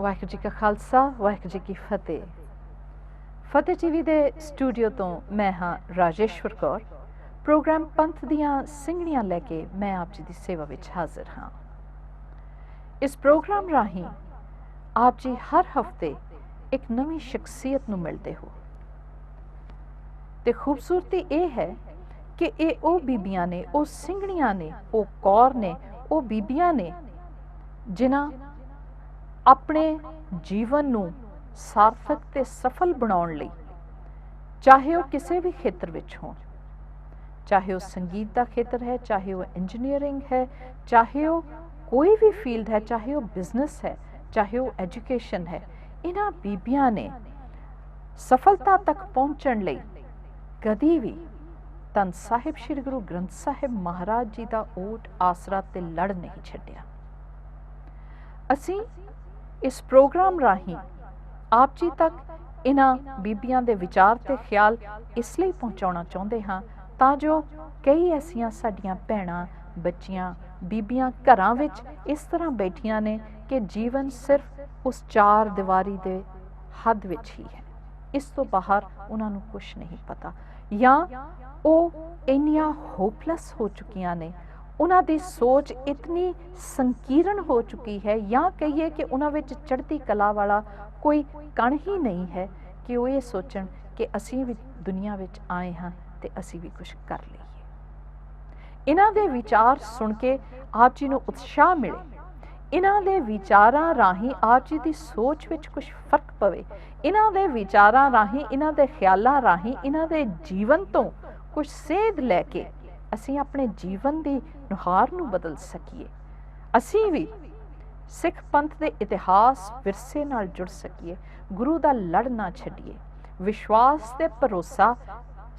ਵਾਹਿਗੁਰੂ ਜੀ ਕਾ ਖਾਲਸਾ ਵਾਹਿਗੁਰੂ ਜੀ ਕੀ ਫਤਿਹ। ਫਤਿਹ ਟੀਵੀ ਦੇ ਸਟੂਡੀਓ ਤੋਂ ਮੈਂ ਹਾਂ ਰਾਜੇਸ਼ਵਰ ਕੌਰ। ਪ੍ਰੋਗਰਾਮ ਪੰਥ ਦੀਆਂ ਸਿੰਘਣੀਆਂ ਲੈ ਕੇ ਮੈਂ ਆਪ ਜੀ ਦੀ ਸੇਵਾ ਵਿੱਚ ਹਾਜ਼ਰ ਹਾਂ। ਇਸ ਪ੍ਰੋਗਰਾਮ ਰਾਹੀਂ ਆਪ ਜੀ ਹਰ ਹਫਤੇ ਇੱਕ ਨਵੀਂ ਸ਼ਖਸੀਅਤ ਨੂੰ ਮਿਲਦੇ ਹੋ ਤੇ ਖੂਬਸੂਰਤੀ ਇਹ ਹੈ ਕਿ ਇਹ ਉਹ ਬੀਬੀਆਂ ਨੇ, ਉਹ ਸਿੰਘਣੀਆਂ ਨੇ, ਉਹ ਕੌਰ ਨੇ, ਉਹ ਬੀਬੀਆਂ ਨੇ ਜਿਨ੍ਹਾਂ ਆਪਣੇ ਜੀਵਨ ਨੂੰ ਸਾਰਥਕ ਤੇ ਸਫਲ ਬਣਾਉਣ ਲਈ, ਚਾਹੇ ਉਹ ਕਿਸੇ ਵੀ ਖੇਤਰ ਵਿੱਚ ਹੋਣ, ਚਾਹੇ ਉਹ ਸੰਗੀਤ ਦਾ ਖੇਤਰ ਹੈ, ਚਾਹੇ ਉਹ ਇੰਜੀਨੀਅਰਿੰਗ ਹੈ, ਚਾਹੇ ਉਹ ਕੋਈ ਵੀ ਫੀਲਡ ਹੈ, ਚਾਹੇ ਉਹ ਬਿਜ਼ਨਸ ਹੈ, ਚਾਹੇ ਉਹ ਐਜੂਕੇਸ਼ਨ ਹੈ, ਇਹਨਾਂ ਬੀਬੀਆਂ ਨੇ ਸਫਲਤਾ ਤੱਕ ਪਹੁੰਚਣ ਲਈ ਕਦੀ ਵੀ ਧੰਨ ਸਾਹਿਬ ਸ੍ਰੀ ਗੁਰੂ ਗ੍ਰੰਥ ਸਾਹਿਬ ਮਹਾਰਾਜ ਜੀ ਦਾ ਓਟ ਆਸਰਾ ਤੇ ਲੜ ਨਹੀਂ ਛੱਡਿਆ। ਅਸੀਂ ਇਸ ਪ੍ਰੋਗਰਾਮ ਰਾਹੀਂ ਆਪ ਜੀ ਤੱਕ ਇਹਨਾਂ ਬੀਬੀਆਂ ਦੇ ਵਿਚਾਰ ਤੇ ਖਿਆਲ ਇਸ ਲਈ ਪਹੁੰਚਾਉਣਾ ਚਾਹੁੰਦੇ ਹਾਂ ਤਾਂ ਜੋ ਕਈ ਐਸੀਆਂ ਸਾਡੀਆਂ ਭੈਣਾਂ, ਬੱਚੀਆਂ, ਬੀਬੀਆਂ ਘਰਾਂ ਵਿੱਚ ਇਸ ਤਰ੍ਹਾਂ ਬੈਠੀਆਂ ਨੇ ਕਿ ਜੀਵਨ ਸਿਰਫ ਉਸ ਚਾਰ ਦੀਵਾਰੀ ਦੇ ਹੱਦ ਵਿੱਚ ਹੀ ਹੈ, ਇਸ ਤੋਂ ਬਾਹਰ ਉਹਨਾਂ ਨੂੰ ਕੁਝ ਨਹੀਂ ਪਤਾ, ਜਾਂ ਉਹ ਇੰਨੀਆਂ ਹੋਪਲੈਸ ਹੋ ਚੁੱਕੀਆਂ ਨੇ, ਉਹਨਾਂ ਦੀ ਸੋਚ ਇਤਨੀ ਸੰਕੀਰਣ ਹੋ ਚੁੱਕੀ ਹੈ, ਜਾਂ ਕਹੀਏ ਕਿ ਉਹਨਾਂ ਵਿੱਚ ਚੜ੍ਹਦੀ ਕਲਾ ਵਾਲਾ ਕੋਈ ਕਣ ਹੀ ਨਹੀਂ ਹੈ ਕਿ ਉਹ ਇਹ ਸੋਚਣ ਕਿ ਅਸੀਂ ਵੀ ਦੁਨੀਆ ਵਿੱਚ ਆਏ ਹਾਂ ਤੇ ਅਸੀਂ ਵੀ ਕੁਝ ਕਰ ਲਈਏ। ਇਹਨਾਂ ਦੇ ਵਿਚਾਰ ਸੁਣ ਕੇ ਆਪ ਜੀ ਨੂੰ ਉਤਸ਼ਾਹ ਮਿਲੇ, ਇਹਨਾਂ ਦੇ ਵਿਚਾਰਾਂ ਰਾਹੀਂ ਆਪ ਜੀ ਦੀ ਸੋਚ ਵਿੱਚ ਕੁਝ ਫਰਕ ਪਵੇ, ਇਹਨਾਂ ਦੇ ਵਿਚਾਰਾਂ ਰਾਹੀਂ, ਇਹਨਾਂ ਦੇ ਖਿਆਲਾਂ ਰਾਹੀਂ, ਇਹਨਾਂ ਦੇ ਜੀਵਨ ਤੋਂ ਕੁਝ ਸੇਧ ਲੈ ਕੇ ਅਸੀਂ ਆਪਣੇ ਜੀਵਨ ਦੀ ਨੁਹਾਰ ਨੂੰ ਬਦਲ ਸਕੀਏ, ਅਸੀਂ ਵੀ ਸਿੱਖ ਪੰਥ ਦੇ ਇਤਿਹਾਸ ਵਿਰਸੇ ਨਾਲ ਜੁੜ ਸਕੀਏ, ਗੁਰੂ ਦਾ ਲੜ ਨਾ ਛੱਡੀਏ, ਵਿਸ਼ਵਾਸ ਤੇ ਭਰੋਸਾ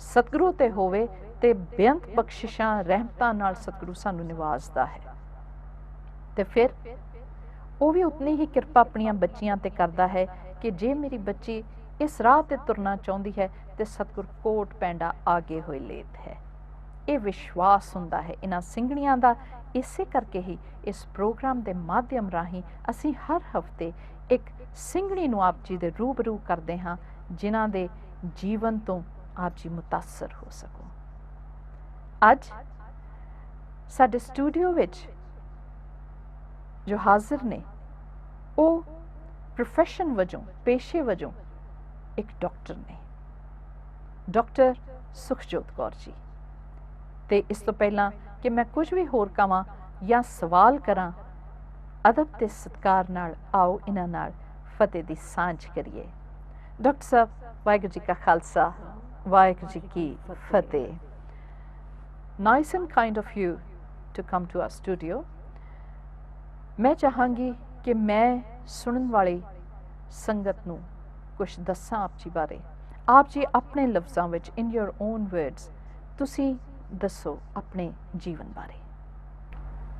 ਸਤਿਗੁਰੂ ਤੇ ਹੋਵੇ ਤੇ ਬੇਅੰਤ ਬਖਸ਼ਿਸ਼ਾਂ ਰਹਿਮਤਾਂ ਨਾਲ ਸਤਿਗੁਰੂ ਸਾਨੂੰ ਨਿਵਾਜ਼ਦਾ ਹੈ ਤੇ ਫਿਰ ਉਹ ਵੀ ਉਤਨੀ ਹੀ ਕਿਰਪਾ ਆਪਣੀਆਂ ਬੱਚੀਆਂ ਤੇ ਕਰਦਾ ਹੈ ਕਿ ਜੇ ਮੇਰੀ ਬੱਚੀ ਇਸ ਰਾਹ ਤੇ ਤੁਰਨਾ ਚਾਹੁੰਦੀ ਹੈ ਤੇ ਸਤਿਗੁਰ ਕੋਟ ਪੈਂਡਾ ਆਗੇ ਹੋਏ ਲੇਤ ਹੈ। ਇਹ ਵਿਸ਼ਵਾਸ ਹੁੰਦਾ ਹੈ ਇਹਨਾਂ ਸਿੰਘਣੀਆਂ ਦਾ। ਇਸੇ ਕਰਕੇ ਹੀ ਇਸ ਪ੍ਰੋਗਰਾਮ ਦੇ ਮਾਧਿਅਮ ਰਾਹੀਂ ਅਸੀਂ ਹਰ ਹਫਤੇ ਇੱਕ ਸਿੰਘਣੀ ਨੂੰ ਆਪ ਜੀ ਦੇ ਰੂਬਰੂ ਕਰਦੇ ਹਾਂ ਜਿਨ੍ਹਾਂ ਦੇ ਜੀਵਨ ਤੋਂ ਆਪ ਜੀ ਮੁਤਾਸਰ ਹੋ ਸਕੋ। ਅੱਜ ਸਾਡੇ ਸਟੂਡੀਓ ਵਿੱਚ ਜੋ ਹਾਜ਼ਰ ਨੇ ਉਹ ਪ੍ਰੋਫੈਸ਼ਨ ਵਜੋਂ, ਪੇਸ਼ੇ ਵਜੋਂ ਇੱਕ ਡਾਕਟਰ ਨੇ, ਡਾਕਟਰ ਸੁਖਜੋਤ ਕੌਰ ਜੀ। ਤੇ ਇਸ ਤੋਂ ਪਹਿਲਾਂ ਕਿ ਮੈਂ ਕੁਝ ਵੀ ਹੋਰ ਕਵਾਂ ਜਾਂ ਸਵਾਲ ਕਰਾਂ, ਅਦਬ ਤੇ ਸਤਿਕਾਰ ਨਾਲ ਆਓ ਇਹਨਾਂ ਨਾਲ ਫਤਿਹ ਦੀ ਸਾਂਝ ਕਰੀਏ। ਡਾਕਟਰ ਸਾਹਿਬ, ਵਾਹਿਗੁਰੂ ਜੀ ਕਾ ਖਾਲਸਾ, ਵਾਹਿਗੁਰੂ ਜੀ ਕੀ ਫਤਿਹ। Nice and kind of you to come to our studio. ਮੈਂ ਚਾਹਾਂਗੀ ਕਿ ਮੈਂ ਸੁਣਨ ਵਾਲੀ ਸੰਗਤ ਨੂੰ ਕੁਝ ਦੱਸਾਂ ਆਪ ਜੀ ਬਾਰੇ। ਆਪ ਜੀ ਆਪਣੇ ਲਫ਼ਜ਼ਾਂ ਵਿੱਚ, ਇਨ ਯੋਰ ਓਨ ਵਰਡਸ, ਤੁਸੀਂ ਦੱਸੋ ਆਪਣੇ ਜੀਵਨ ਬਾਰੇ।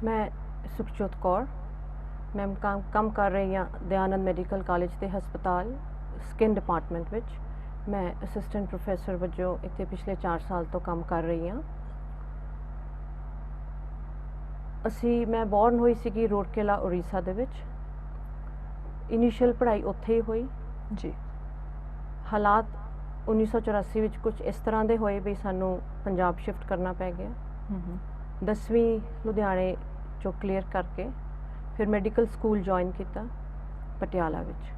ਮੈਂ ਸੁਖਜੋਤ ਕੌਰ, ਮੈਂ ਕੰਮ ਕਰ ਰਹੀ ਹਾਂ ਦਿਆਨੰਦ ਮੈਡੀਕਲ ਕਾਲਜ ਦੇ ਹਸਪਤਾਲ ਸਕਿਨ ਡਿਪਾਰਟਮੈਂਟ ਵਿੱਚ। ਮੈਂ ਅਸਿਸਟੈਂਟ ਪ੍ਰੋਫੈਸਰ ਵਜੋਂ ਇੱਥੇ ਪਿਛਲੇ 4 ਸਾਲ ਤੋਂ ਕੰਮ ਕਰ ਰਹੀ ਹਾਂ। ਮੈਂ ਬੋਰਨ ਹੋਈ ਸੀਗੀ ਰੋੜਕੇਲਾ, ਉੜੀਸਾ ਦੇ ਵਿੱਚ। ਇਨੀਸ਼ੀਅਲ ਪੜ੍ਹਾਈ ਉੱਥੇ ਹੀ ਹੋਈ ਜੀ। ਹਾਲਾਤ 1984 ਵਿੱਚ ਕੁਝ ਇਸ ਤਰ੍ਹਾਂ ਦੇ ਹੋਏ ਵੀ ਸਾਨੂੰ ਪੰਜਾਬ ਸ਼ਿਫਟ ਕਰਨਾ ਪੈ ਗਿਆ। 10ਵੀਂ ਲੁਧਿਆਣੇ ਚੋਂ ਕਲੀਅਰ ਕਰਕੇ ਫਿਰ ਮੈਡੀਕਲ ਸਕੂਲ ਜੁਆਇਨ ਕੀਤਾ ਪਟਿਆਲਾ ਵਿੱਚ।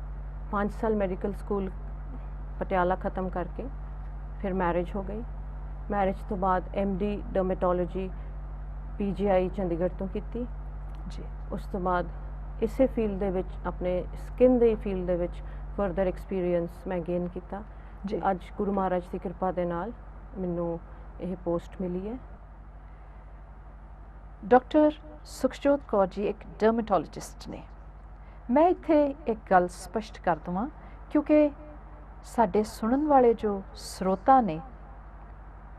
5 ਸਾਲ ਮੈਡੀਕਲ ਸਕੂਲ ਪਟਿਆਲਾ ख़त्म ਕਰਕੇ ਫਿਰ ਮੈਰਿਜ ਹੋ ਗਈ। ਮੈਰਿਜ ਤੋਂ ਬਾਅਦ MD ਡਰਮੇਟੋਲੋਜੀ PGI ਚੰਡੀਗੜ੍ਹ ਤੋਂ ਕੀਤੀ ਜੀ। ਉਸ ਤੋਂ ਬਾਅਦ ਇਸੇ ਫੀਲਡ ਦੇ ਵਿੱਚ, ਆਪਣੇ ਸਕਿਨ ਦੀ ਫੀਲਡ ਦੇ ਵਿੱਚ ਫਰਦਰ ਐਕਸਪੀਰੀਅੰਸ ਮੈਂ ਗੇਨ ਕੀਤਾ ਜੀ। ਅੱਜ ਗੁਰੂ ਮਹਾਰਾਜ ਦੀ ਕਿਰਪਾ ਦੇ ਨਾਲ ਮੈਨੂੰ ਇਹ ਪੋਸਟ ਮਿਲੀ ਹੈ। ਡਾਕਟਰ ਸੁਖਜੋਤ ਕੌਰ ਜੀ ਇੱਕ ਡਰਮੇਟੋਲੋਜਿਸਟ ਨੇ। ਮੈਂ ਇੱਥੇ ਇੱਕ ਗੱਲ ਸਪਸ਼ਟ ਕਰ ਦਵਾਂ ਕਿਉਂਕਿ ਸਾਡੇ ਸੁਣਨ ਵਾਲੇ ਜੋ ਸਰੋਤਾ ਨੇ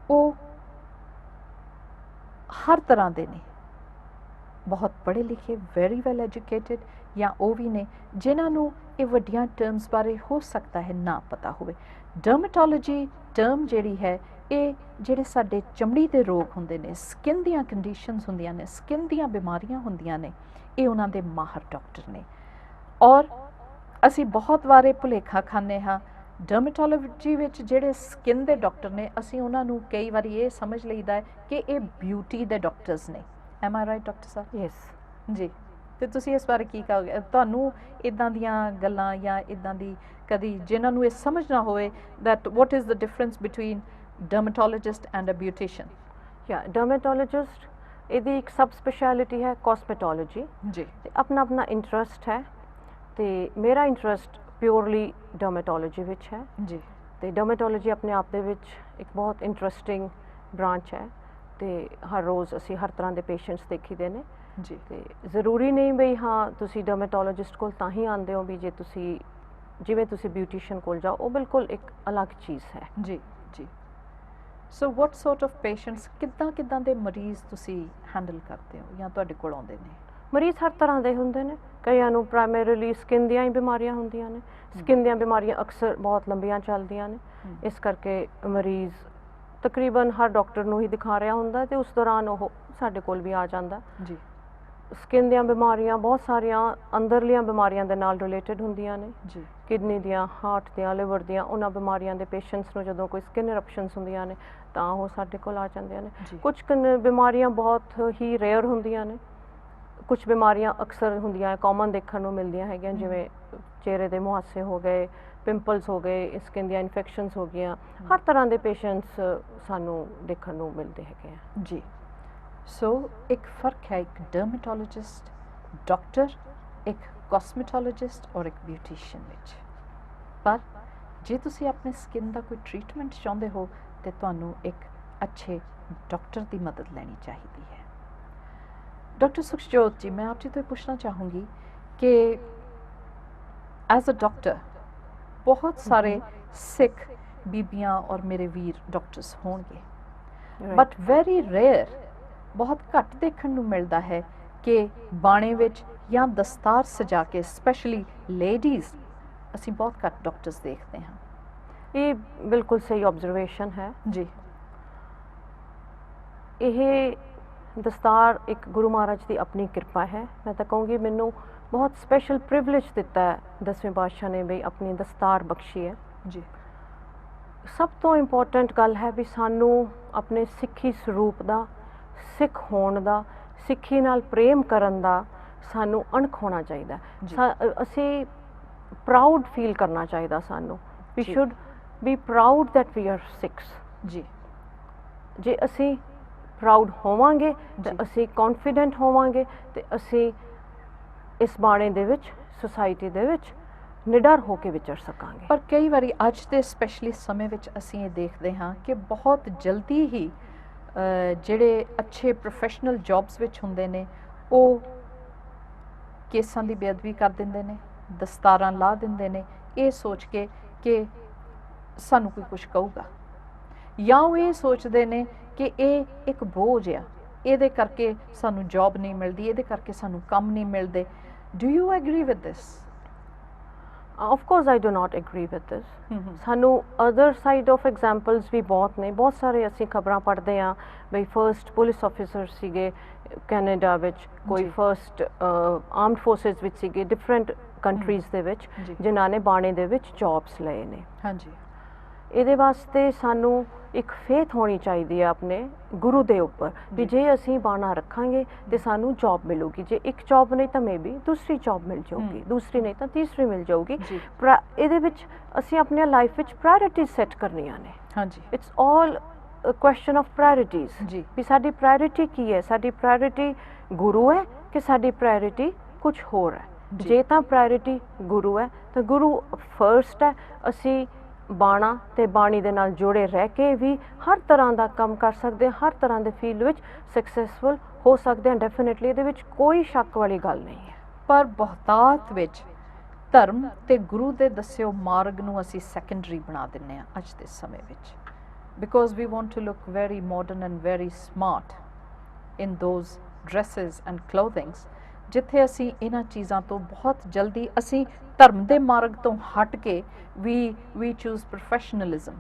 ਉਹ ਹਰ ਤਰ੍ਹਾਂ ਦੇ ਨੇ, ਬਹੁਤ ਪੜ੍ਹੇ ਲਿਖੇ, ਵੈਰੀ ਵੈਲ ਐਜੂਕੇਟਿਡ, ਜਾਂ ਉਹ ਵੀ ਨੇ ਜਿਨ੍ਹਾਂ ਨੂੰ ਇਹ ਵੱਡੀਆਂ ਟਰਮਸ ਬਾਰੇ ਹੋ ਸਕਦਾ ਹੈ ਨਾ ਪਤਾ ਹੋਵੇ। ਡਰਮੇਟੋਲੋਜੀ ਟਰਮ ਜਿਹੜੀ ਹੈ, ਇਹ ਜਿਹੜੇ ਸਾਡੇ ਚਮੜੀ ਦੇ ਰੋਗ ਹੁੰਦੇ ਨੇ, ਸਕਿਨ ਦੀਆਂ ਕੰਡੀਸ਼ਨਸ ਹੁੰਦੀਆਂ ਨੇ, ਸਕਿਨ ਦੀਆਂ ਬਿਮਾਰੀਆਂ ਹੁੰਦੀਆਂ ਨੇ, ਇਹ ਉਹਨਾਂ ਦੇ ਮਾਹਰ ਡਾਕਟਰ ਨੇ। ਔਰ ਅਸੀਂ ਬਹੁਤ ਵਾਰੇ ਭੁਲੇਖਾ ਖਾਂਦੇ ਹਾਂ ਡਰਮੇਟੋਲੋਜੀ ਵਿੱਚ ਜਿਹੜੇ ਸਕਿਨ ਦੇ ਡਾਕਟਰ ਨੇ ਅਸੀਂ ਉਹਨਾਂ ਨੂੰ ਕਈ ਵਾਰੀ ਇਹ ਸਮਝ ਲਈਦਾ ਹੈ ਕਿ ਇਹ ਬਿਊਟੀ ਦੇ ਡਾਕਟਰਸ ਨੇ। M I right doctor Sahib? Yes ਜੀ। ਤੇ ਤੁਸੀਂ ਇਸ ਬਾਰੇ ਕੀ ਕਹੋਗੇ? ਤੁਹਾਨੂੰ ਇਦਾਂ ਦੀਆਂ ਗੱਲਾਂ ਜਾਂ ਇਦਾਂ ਦੀ ਕਦੀ ਜਿਨ੍ਹਾਂ ਨੂੰ ਇਹ ਸਮਝ ਨਾ ਹੋਵੇ that what is the difference between dermatologist and a beautician? ਯਾ ਡਰਮੇਟੋਲੋਜਿਸਟ ਇਹਦੀ ਇੱਕ ਸਬ ਸਪੈਸ਼ਲਿਟੀ ਹੈ ਕੋਸਮੈਟੋਲੋਜੀ ਜੀ। ਤੇ ਆਪਣਾ ਆਪਣਾ ਇੰਟਰਸਟ ਹੈ ਤੇ ਮੇਰਾ ਇੰਟਰਸਟ ਪਿਓਰਲੀ ਡਰਮੇਟੋਲੋਜੀ ਵਿੱਚ ਹੈ ਜੀ। ਤੇ ਡਰਮੇਟੋਲੋਜੀ ਆਪਣੇ ਆਪ ਦੇ ਵਿੱਚ ਇੱਕ ਬਹੁਤ ਇੰਟਰਸਟਿੰਗ ਬ੍ਰਾਂਚ ਹੈ ਤੇ ਹਰ ਰੋਜ਼ ਅਸੀਂ ਹਰ ਤਰ੍ਹਾਂ ਦੇ ਪੇਸ਼ੈਂਟਸ ਦੇਖੀਦੇ ਨੇ ਜੀ। ਤੇ ਜ਼ਰੂਰੀ ਨਹੀਂ ਬਈ ਹਾਂ ਤੁਸੀਂ ਡਰਮੇਟੋਲੋਜਿਸਟ ਕੋਲ ਤਾਂ ਹੀ ਆਉਂਦੇ ਹੋ ਵੀ ਜੇ ਤੁਸੀਂ ਜਿਵੇਂ ਤੁਸੀਂ ਬਿਊਟੀਸ਼ੀਅਨ ਕੋਲ ਜਾਓ, ਉਹ ਬਿਲਕੁਲ ਇੱਕ ਅਲੱਗ ਚੀਜ਼ ਹੈ। ਜੀ ਜੀ। ਸੋ ਵਾਟ ਸੋਰਟ ਆਫ ਪੇਸ਼ੈਂਟਸ ਕਿੱਦਾਂ ਦੇ ਮਰੀਜ਼ ਤੁਸੀਂ ਹੈਂਡਲ ਕਰਦੇ ਹੋ ਜਾਂ ਤੁਹਾਡੇ ਕੋਲ ਆਉਂਦੇ ਨੇ? ਮਰੀਜ਼ ਹਰ ਤਰ੍ਹਾਂ ਦੇ ਹੁੰਦੇ ਨੇ। ਕਈਆਂ ਨੂੰ ਪ੍ਰਾਇਮਰੀਲੀ ਸਕਿਨ ਦੀਆਂ ਹੀ ਬਿਮਾਰੀਆਂ ਹੁੰਦੀਆਂ ਨੇ। ਸਕਿਨ ਦੀਆਂ ਬਿਮਾਰੀਆਂ ਅਕਸਰ ਬਹੁਤ ਲੰਬੀਆਂ ਚੱਲਦੀਆਂ ਨੇ, ਇਸ ਕਰਕੇ ਮਰੀਜ਼ ਤਕਰੀਬਨ ਹਰ ਡਾਕਟਰ ਨੂੰ ਹੀ ਦਿਖਾ ਰਿਹਾ ਹੁੰਦਾ ਤੇ ਉਸ ਦੌਰਾਨ ਉਹ ਸਾਡੇ ਕੋਲ ਵੀ ਆ ਜਾਂਦਾ। ਜੀ। ਸਕਿਨ ਦੀਆਂ ਬਿਮਾਰੀਆਂ ਬਹੁਤ ਸਾਰੀਆਂ ਅੰਦਰਲੀਆਂ ਬਿਮਾਰੀਆਂ ਦੇ ਨਾਲ ਰਿਲੇਟਡ ਹੁੰਦੀਆਂ ਨੇ। ਜੀ। ਕਿਡਨੀ ਦੀਆਂ, ਹਾਰਟ ਦੀਆਂ, ਲਿਵਰ ਦੀਆਂ, ਉਹਨਾਂ ਬਿਮਾਰੀਆਂ ਦੇ ਪੇਸ਼ੈਂਟਸ ਨੂੰ ਜਦੋਂ ਕੋਈ ਸਕਿਨ ਇਰਪਸ਼ਨਸ ਹੁੰਦੀਆਂ ਨੇ ਤਾਂ ਉਹ ਸਾਡੇ ਕੋਲ ਆ ਜਾਂਦੀਆਂ ਨੇ। ਕੁਝ ਬਿਮਾਰੀਆਂ ਬਹੁਤ ਹੀ ਰੇਅਰ ਹੁੰਦੀਆਂ ਨੇ, ਕੁਝ ਬਿਮਾਰੀਆਂ ਅਕਸਰ ਹੁੰਦੀਆਂ, ਕਾਮਨ ਦੇਖਣ ਨੂੰ ਮਿਲਦੀਆਂ ਹੈਗੀਆਂ, ਜਿਵੇਂ ਚਿਹਰੇ ਦੇ ਮੁਹਾਸੇ ਹੋ ਗਏ, ਪਿੰਪਲਸ ਹੋ ਗਏ, ਸਕਿਨ ਦੀਆਂ ਇਨਫੈਕਸ਼ਨਸ ਹੋ ਗਈਆਂ। ਹਰ ਤਰ੍ਹਾਂ ਦੇ ਪੇਸ਼ੈਂਟਸ ਸਾਨੂੰ ਦੇਖਣ ਨੂੰ ਮਿਲਦੇ ਹੈਗੇ ਆ। ਜੀ। ਸੋ ਇੱਕ ਫਰਕ ਹੈ ਇੱਕ ਡਰਮੇਟੋਲੋਜਿਸਟ ਡਾਕਟਰ, ਇੱਕ ਕਾਸਮੈਟੋਲੋਜਿਸਟ ਔਰ ਇੱਕ ਬਿਊਟੀਸ਼ੀਅਨ ਵਿੱਚ। ਪਰ ਜੇ ਤੁਸੀਂ ਆਪਣੇ ਸਕਿਨ ਦਾ ਕੋਈ ਟ੍ਰੀਟਮੈਂਟ ਚਾਹੁੰਦੇ ਹੋ ਤੇ ਤੁਹਾਨੂੰ ਇੱਕ ਅੱਛੇ ਡਾਕਟਰ ਦੀ ਮਦਦ ਲੈਣੀ ਚਾਹੀਦੀ ਹੈ। ਡਾਕਟਰ ਸੁਖਜੋਤ ਜੀ, ਮੈਂ ਆਪ ਜੀ ਤੋਂ ਪੁੱਛਣਾ ਚਾਹੂੰਗੀ ਕਿ ਐਜ਼ ਅ ਡਾਕਟਰ ਬਹੁਤ ਸਾਰੇ ਸਿੱਖ ਬੀਬੀਆਂ ਔਰ ਮੇਰੇ ਵੀਰ ਡਾਕਟਰਸ ਹੋਣਗੇ, ਬਟ ਵੈਰੀ ਰੇਅਰ, ਬਹੁਤ ਘੱਟ ਦੇਖਣ ਨੂੰ ਮਿਲਦਾ ਹੈ ਕਿ ਬਾਣੇ ਵਿੱਚ ਜਾਂ ਦਸਤਾਰ ਸਜਾ ਕੇ, ਸਪੈਸ਼ਲੀ ਲੇਡੀਜ਼, ਅਸੀਂ ਬਹੁਤ ਘੱਟ ਡਾਕਟਰਸ ਦੇਖਦੇ ਹਾਂ। ਇਹ ਬਿਲਕੁਲ ਸਹੀ ਆਬਜ਼ਰਵੇਸ਼ਨ ਹੈ ਜੀ। ਇਹ ਦਸਤਾਰ ਇੱਕ ਗੁਰੂ ਮਹਾਰਾਜ ਦੀ ਆਪਣੀ ਕਿਰਪਾ ਹੈ। ਮੈਂ ਤਾਂ ਕਹੂੰਗੀ ਮੈਨੂੰ ਬਹੁਤ ਸਪੈਸ਼ਲ ਪ੍ਰਿਵਿਲੇਜ ਦਿੱਤਾ ਹੈ 10ਵੇਂ ਪਾਤਸ਼ਾਹ ਨੇ ਵੀ ਆਪਣੀ ਦਸਤਾਰ ਬਖਸ਼ੀ ਹੈ। ਜੀ। ਸਭ ਤੋਂ ਇੰਪੋਰਟੈਂਟ ਗੱਲ ਹੈ ਵੀ ਸਾਨੂੰ ਆਪਣੇ ਸਿੱਖੀ ਸਰੂਪ ਦਾ, ਸਿੱਖ ਹੋਣ ਦਾ, ਸਿੱਖੀ ਨਾਲ ਪ੍ਰੇਮ ਕਰਨ ਦਾ ਸਾਨੂੰ ਅਣਖ ਹੋਣਾ ਚਾਹੀਦਾ। ਅਸੀਂ ਪ੍ਰਾਊਡ ਫੀਲ ਕਰਨਾ ਚਾਹੀਦਾ ਸਾਨੂੰ। We should be proud that we are Sikhs. ਜੀ। ਜੇ ਅਸੀਂ ਪ੍ਰਾਊਡ ਹੋਵਾਂਗੇ ਤਾਂ ਅਸੀਂ ਕੌਨਫੀਡੈਂਟ ਹੋਵਾਂਗੇ ਤੇ ਅਸੀਂ ਇਸ ਬਾਣੇ ਦੇ ਵਿੱਚ, ਸੁਸਾਇਟੀ ਦੇ ਵਿੱਚ ਨਿਡਰ ਹੋ ਕੇ ਵਿਚਰ ਸਕਾਂਗੇ। ਪਰ ਕਈ ਵਾਰੀ ਅੱਜ ਦੇ ਸਪੈਸ਼ਲੀ ਸਮੇਂ ਵਿੱਚ ਅਸੀਂ ਇਹ ਦੇਖਦੇ ਹਾਂ ਕਿ ਬਹੁਤ ਜਲਦੀ ਹੀ ਜਿਹੜੇ ਅੱਛੇ ਪ੍ਰੋਫੈਸ਼ਨਲ ਜੌਬਸ ਵਿੱਚ ਹੁੰਦੇ ਨੇ ਉਹ ਕੇਸਾਂ ਦੀ ਬੇਅਦਬੀ ਕਰ ਦਿੰਦੇ ਨੇ, ਦਸਤਾਰਾਂ ਲਾ ਦਿੰਦੇ ਨੇ, ਇਹ ਸੋਚ ਕੇ ਕਿ ਸਾਨੂੰ ਕੋਈ ਕੁਝ ਕਹੂਗਾ, ਜਾਂ ਉਹ ਇਹ ਸੋਚਦੇ ਨੇ ਕਿ ਇਹ ਇੱਕ ਬੋਝ ਆ, ਇਹਦੇ ਕਰਕੇ ਸਾਨੂੰ ਜੌਬ ਨਹੀਂ ਮਿਲਦੀ, ਇਹਦੇ ਕਰਕੇ ਸਾਨੂੰ ਕੰਮ ਨਹੀਂ ਮਿਲਦੇ। Do you agri with this? Of course I do not agri with ਦਿਸ। ਸਾਨੂੰ ਅਦਰ ਸਾਈਡ ਆਫ ਐਗਜ਼ਾਮਪਲਸ ਵੀ ਬਹੁਤ ਨੇ। ਬਹੁਤ ਸਾਰੇ ਅਸੀਂ ਖਬਰਾਂ ਪੜ੍ਹਦੇ ਹਾਂ ਬਈ ਫਰਸਟ ਪੁਲਿਸ ਆਫਿਸਰ ਸੀਗੇ ਕੈਨੇਡਾ ਵਿੱਚ, ਕੋਈ ਫਰਸਟ ਆਰਮਡ ਫੋਰਸਿਸ ਵਿੱਚ ਸੀਗੇ, ਡਿਫਰੈਂਟ ਕੰਟਰੀਜ਼ ਦੇ ਵਿੱਚ, ਜਿਨ੍ਹਾਂ ਨੇ ਬਾਣੇ ਦੇ ਵਿੱਚ ਜੌਬਸ ਲਏ ਨੇ। ਹਾਂਜੀ। ਇਹਦੇ ਵਾਸਤੇ ਸਾਨੂੰ ਇੱਕ ਫੇਥ ਹੋਣੀ ਚਾਹੀਦੀ ਹੈ ਆਪਣੇ ਗੁਰੂ ਦੇ ਉੱਪਰ ਵੀ ਜੇ ਅਸੀਂ ਬਾਣਾ ਰੱਖਾਂਗੇ ਤੇ ਸਾਨੂੰ ਜੌਬ ਮਿਲੂਗੀ। ਜੇ ਇੱਕ ਜੌਬ ਨਹੀਂ ਤਾਂ ਮੇਬੀ ਦੂਸਰੀ ਜੌਬ ਮਿਲ ਜਾਊਗੀ, ਦੂਸਰੀ ਨਹੀਂ ਤਾਂ ਤੀਸਰੀ ਮਿਲ ਜਾਊਗੀ। ਇਹਦੇ ਵਿੱਚ ਅਸੀਂ ਆਪਣੀ ਲਾਈਫ ਵਿੱਚ ਪ੍ਰਾਇੋਰਟੀਜ਼ ਸੈੱਟ ਕਰਨੀਆਂ ਨੇ। ਹਾਂਜੀ। It's all question of priorities. ਜੀ। ਵੀ ਸਾਡੀ ਪ੍ਰਾਇੋਰਟੀ ਕੀ ਹੈ? ਸਾਡੀ ਪ੍ਰਾਇੋਰਟੀ ਗੁਰੂ ਹੈ ਕਿ ਸਾਡੀ ਪ੍ਰਾਇੋਰਟੀ ਕੁਝ ਹੋਰ ਹੈ? ਜੇ ਤਾਂ ਪ੍ਰਾਇੋਰਟੀ ਗੁਰੂ ਹੈ ਤਾਂ ਗੁਰੂ ਫਰਸਟ ਹੈ। ਅਸੀਂ ਬਾਣਾ ਤੇ ਬਾਣੀ ਦੇ ਨਾਲ ਜੁੜੇ ਰਹਿ ਕੇ ਵੀ ਹਰ ਤਰ੍ਹਾਂ ਦਾ ਕੰਮ ਕਰ ਸਕਦੇ ਹਾਂ, ਹਰ ਤਰ੍ਹਾਂ ਦੇ ਫੀਲਡ ਵਿੱਚ ਸਕਸੈਸਫੁਲ ਹੋ ਸਕਦੇ ਹਾਂ। ਡੈਫੀਨੇਟਲੀ ਇਹਦੇ ਵਿੱਚ ਕੋਈ ਸ਼ੱਕ ਵਾਲੀ ਗੱਲ ਨਹੀਂ ਹੈ। ਪਰ ਬਹੁਤਾਤ ਵਿੱਚ ਧਰਮ ਤੇ ਗੁਰੂ ਦੇ ਦੱਸਿਓ ਮਾਰਗ ਨੂੰ ਅਸੀਂ ਸੈਕੰਡਰੀ ਬਣਾ ਦਿੰਦੇ ਹਾਂ ਅੱਜ ਦੇ ਸਮੇਂ ਵਿੱਚ, because we want to look very modern and very smart in those dresses and clothings, ਜਿੱਥੇ ਅਸੀਂ ਇਹਨਾਂ ਚੀਜ਼ਾਂ ਤੋਂ ਬਹੁਤ ਜਲਦੀ ਅਸੀਂ ਧਰਮ ਦੇ ਮਾਰਗ ਤੋਂ ਹਟ ਕੇ ਵੀ ਚੂਜ਼ ਪ੍ਰੋਫੈਸ਼ਨਲਿਜ਼ਮ,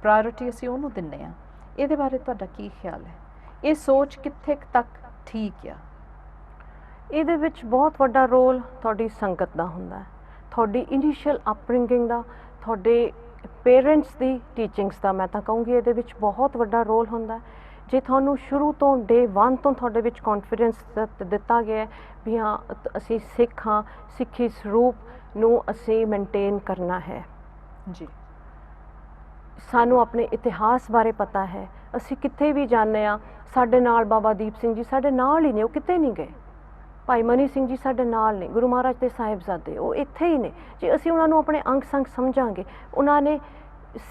ਪ੍ਰਾਇੋਰਟੀ ਅਸੀਂ ਉਹਨੂੰ ਦਿੰਦੇ ਹਾਂ। ਇਹਦੇ ਬਾਰੇ ਤੁਹਾਡਾ ਕੀ ਖਿਆਲ ਹੈ? ਇਹ ਸੋਚ ਕਿੱਥੇ ਤੱਕ ਠੀਕ ਆ? ਇਹਦੇ ਵਿੱਚ ਬਹੁਤ ਵੱਡਾ ਰੋਲ ਤੁਹਾਡੀ ਸੰਗਤ ਦਾ ਹੁੰਦਾ ਹੈ। ਤੁਹਾਡੀ ਇਨੀਸ਼ੀਅਲ ਅਪਬ੍ਰਿੰਗਿੰਗ ਦਾ, ਤੁਹਾਡੇ ਪੇਰੈਂਟਸ ਦੀ ਟੀਚਿੰਗਸ ਦਾ ਮੈਂ ਤਾਂ ਕਹੂੰਗੀ ਇਹਦੇ ਵਿੱਚ ਬਹੁਤ ਵੱਡਾ ਰੋਲ ਹੁੰਦਾ। ਜੇ ਤੁਹਾਨੂੰ ਸ਼ੁਰੂ ਤੋਂ ਡੇ 1 ਤੋਂ ਤੁਹਾਡੇ ਵਿੱਚ ਕੌਨਫੀਡੈਂਸ ਦਿੱਤਾ ਗਿਆ ਵੀ ਹਾਂ ਅਸੀਂ ਸਿੱਖ ਹਾਂ, ਸਿੱਖੀ ਸਰੂਪ ਨੂੰ ਅਸੀਂ ਮੇਨਟੇਨ ਕਰਨਾ ਹੈ ਜੀ, ਸਾਨੂੰ ਆਪਣੇ ਇਤਿਹਾਸ ਬਾਰੇ ਪਤਾ ਹੈ, ਅਸੀਂ ਕਿੱਥੇ ਵੀ ਜਾਂਦੇ ਹਾਂ ਸਾਡੇ ਨਾਲ ਬਾਬਾ ਦੀਪ ਸਿੰਘ ਜੀ ਸਾਡੇ ਨਾਲ ਹੀ ਨੇ, ਉਹ ਕਿਤੇ ਨਹੀਂ ਗਏ। ਭਾਈ ਮਨੀ ਸਿੰਘ ਜੀ ਸਾਡੇ ਨਾਲ ਨੇ, ਗੁਰੂ ਮਹਾਰਾਜ ਦੇ ਸਾਹਿਬਜ਼ਾਦੇ ਉਹ ਇੱਥੇ ਹੀ ਨੇ। ਜੇ ਅਸੀਂ ਉਹਨਾਂ ਨੂੰ ਆਪਣੇ ਅੰਗ ਸੰਗ ਸਮਝਾਂਗੇ, ਉਹਨਾਂ ਨੇ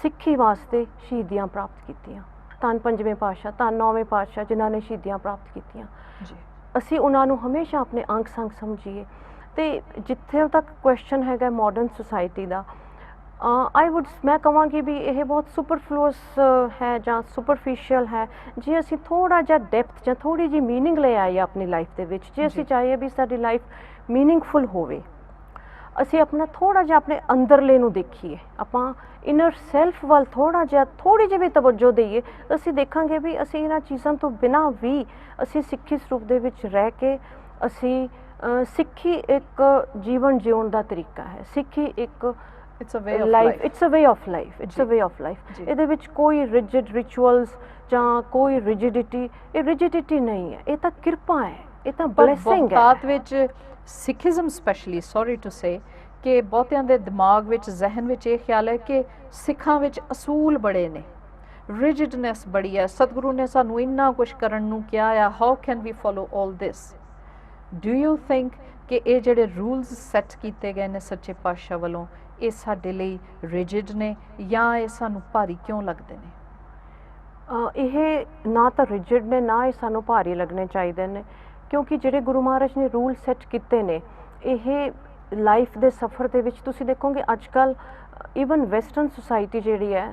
ਸਿੱਖੀ ਵਾਸਤੇ ਸ਼ਹੀਦੀਆਂ ਪ੍ਰਾਪਤ ਕੀਤੀਆਂ, ਧੰਨ ਪੰਜਵੇਂ ਪਾਤਸ਼ਾਹ, ਧੰਨ ਨੌਵੇਂ ਪਾਤਸ਼ਾਹ ਜਿਨ੍ਹਾਂ ਨੇ ਸ਼ਹੀਦੀਆਂ ਪ੍ਰਾਪਤ ਕੀਤੀਆਂ ਜੀ, ਅਸੀਂ ਉਹਨਾਂ ਨੂੰ ਹਮੇਸ਼ਾ ਆਪਣੇ ਅੰਗ ਸੰਗ ਸਮਝੀਏ। ਤੇ ਜਿੱਥੇ ਤੱਕ ਕੁਐਸਚਨ ਹੈਗਾ ਮਾਡਰਨ ਸੁਸਾਇਟੀ ਦਾ, ਮੈਂ ਕਹਾਂਗੀ ਵੀ ਇਹ ਬਹੁਤ ਸੁਪਰਫਲੂਅਸ ਹੈ ਜਾਂ ਸੁਪਰਫਿਸ਼ੀਅਲ ਹੈ। ਜੇ ਅਸੀਂ ਥੋੜ੍ਹਾ ਜਿਹਾ ਡੈਪਥ ਜਾਂ ਥੋੜ੍ਹੀ ਜਿਹੀ ਮੀਨਿੰਗ ਲੈ ਆਈਏ ਆਪਣੀ ਲਾਈਫ ਦੇ ਵਿੱਚ, ਜੇ ਅਸੀਂ ਚਾਹੀਏ ਵੀ ਸਾਡੀ ਲਾਈਫ ਮੀਨਿੰਗਫੁਲ ਹੋਵੇ, ਅਸੀਂ ਆਪਣਾ ਥੋੜ੍ਹਾ ਜਿਹਾ ਆਪਣੇ ਅੰਦਰਲੇ ਨੂੰ ਦੇਖੀਏ, ਆਪਾਂ ਇਨਰ ਸੈਲਫ ਵੱਲ ਥੋੜ੍ਹੀ ਜਿਹੀ ਵੀ ਤਵੱਜੋ ਦੇਈਏ, ਅਸੀਂ ਦੇਖਾਂਗੇ ਵੀ ਅਸੀਂ ਇਹਨਾਂ ਚੀਜ਼ਾਂ ਤੋਂ ਬਿਨਾਂ ਵੀ ਅਸੀਂ ਸਿੱਖੀ ਸਰੂਪ ਦੇ ਵਿੱਚ ਰਹਿ ਕੇ ਅਸੀਂ ਸਿੱਖੀ ਇੱਕ ਜੀਵਨ ਜਿਉਣ ਦਾ ਤਰੀਕਾ ਹੈ। ਸਿੱਖੀ ਇੱਕ it's a way of life, it's a way of life, it's a way of life. ਇਹਦੇ ਵਿੱਚ ਕੋਈ ਰਿਜਿਡ ਰਿਚੁਅਲਸ ਜਾਂ ਕੋਈ ਰਿਜਿਡਿਟੀ, ਇਹ ਰਿਜਿਡਿਟੀ ਨਹੀਂ ਹੈ, ਇਹ ਤਾਂ ਕਿਰਪਾ ਹੈ, ਇਹ ਤਾਂ ਬਲੇਸਿੰਗ ਹੈ। ਬਾਤ ਵਿੱਚ Sikhism specially, sorry to say, ਕਿ ਬਹੁਤਿਆਂ ਦੇ ਦਿਮਾਗ ਵਿੱਚ, ਜ਼ਹਿਨ ਵਿੱਚ ਇਹ ਖਿਆਲ ਹੈ ਕਿ ਸਿੱਖਾਂ ਵਿੱਚ ਅਸੂਲ ਬੜੇ ਨੇ, ਰਿਜਿਡਨੈਸ ਬੜੀ ਹੈ, ਸਤਿਗੁਰੂ ਨੇ ਸਾਨੂੰ ਇੰਨਾ ਕੁਛ ਕਰਨ ਨੂੰ ਕਿਹਾ ਆ, how can we follow all this. Do you think ਕਿ ਇਹ ਜਿਹੜੇ ਰੂਲਸ ਸੈੱਟ ਕੀਤੇ ਗਏ ਨੇ ਸੱਚੇ ਪਾਤਸ਼ਾਹ ਵੱਲੋਂ, ਇਹ ਸਾਡੇ ਲਈ ਰਿਜਿਡ ਨੇ ਜਾਂ ਇਹ ਸਾਨੂੰ ਭਾਰੀ ਕਿਉਂ ਲੱਗਦੇ ਨੇ? ਇਹ ਨਾ ਤਾਂ ਰਿਜਿਡ ਨੇ, ਨਾ ਇਹ ਸਾਨੂੰ ਭਾਰੀ ਲੱਗਣੇ ਚਾਹੀਦੇ ਨੇ, ਕਿਉਂਕਿ ਜਿਹੜੇ ਗੁਰੂ ਮਹਾਰਾਜ ਨੇ ਰੂਲ ਸੈੱਟ ਕੀਤੇ ਨੇ, ਇਹ ਲਾਈਫ ਦੇ ਸਫ਼ਰ ਦੇ ਵਿੱਚ ਤੁਸੀਂ ਦੇਖੋਗੇ ਅੱਜ ਕੱਲ੍ਹ ਈਵਨ ਵੈਸਟਰਨ ਸੁਸਾਇਟੀ ਜਿਹੜੀ ਹੈ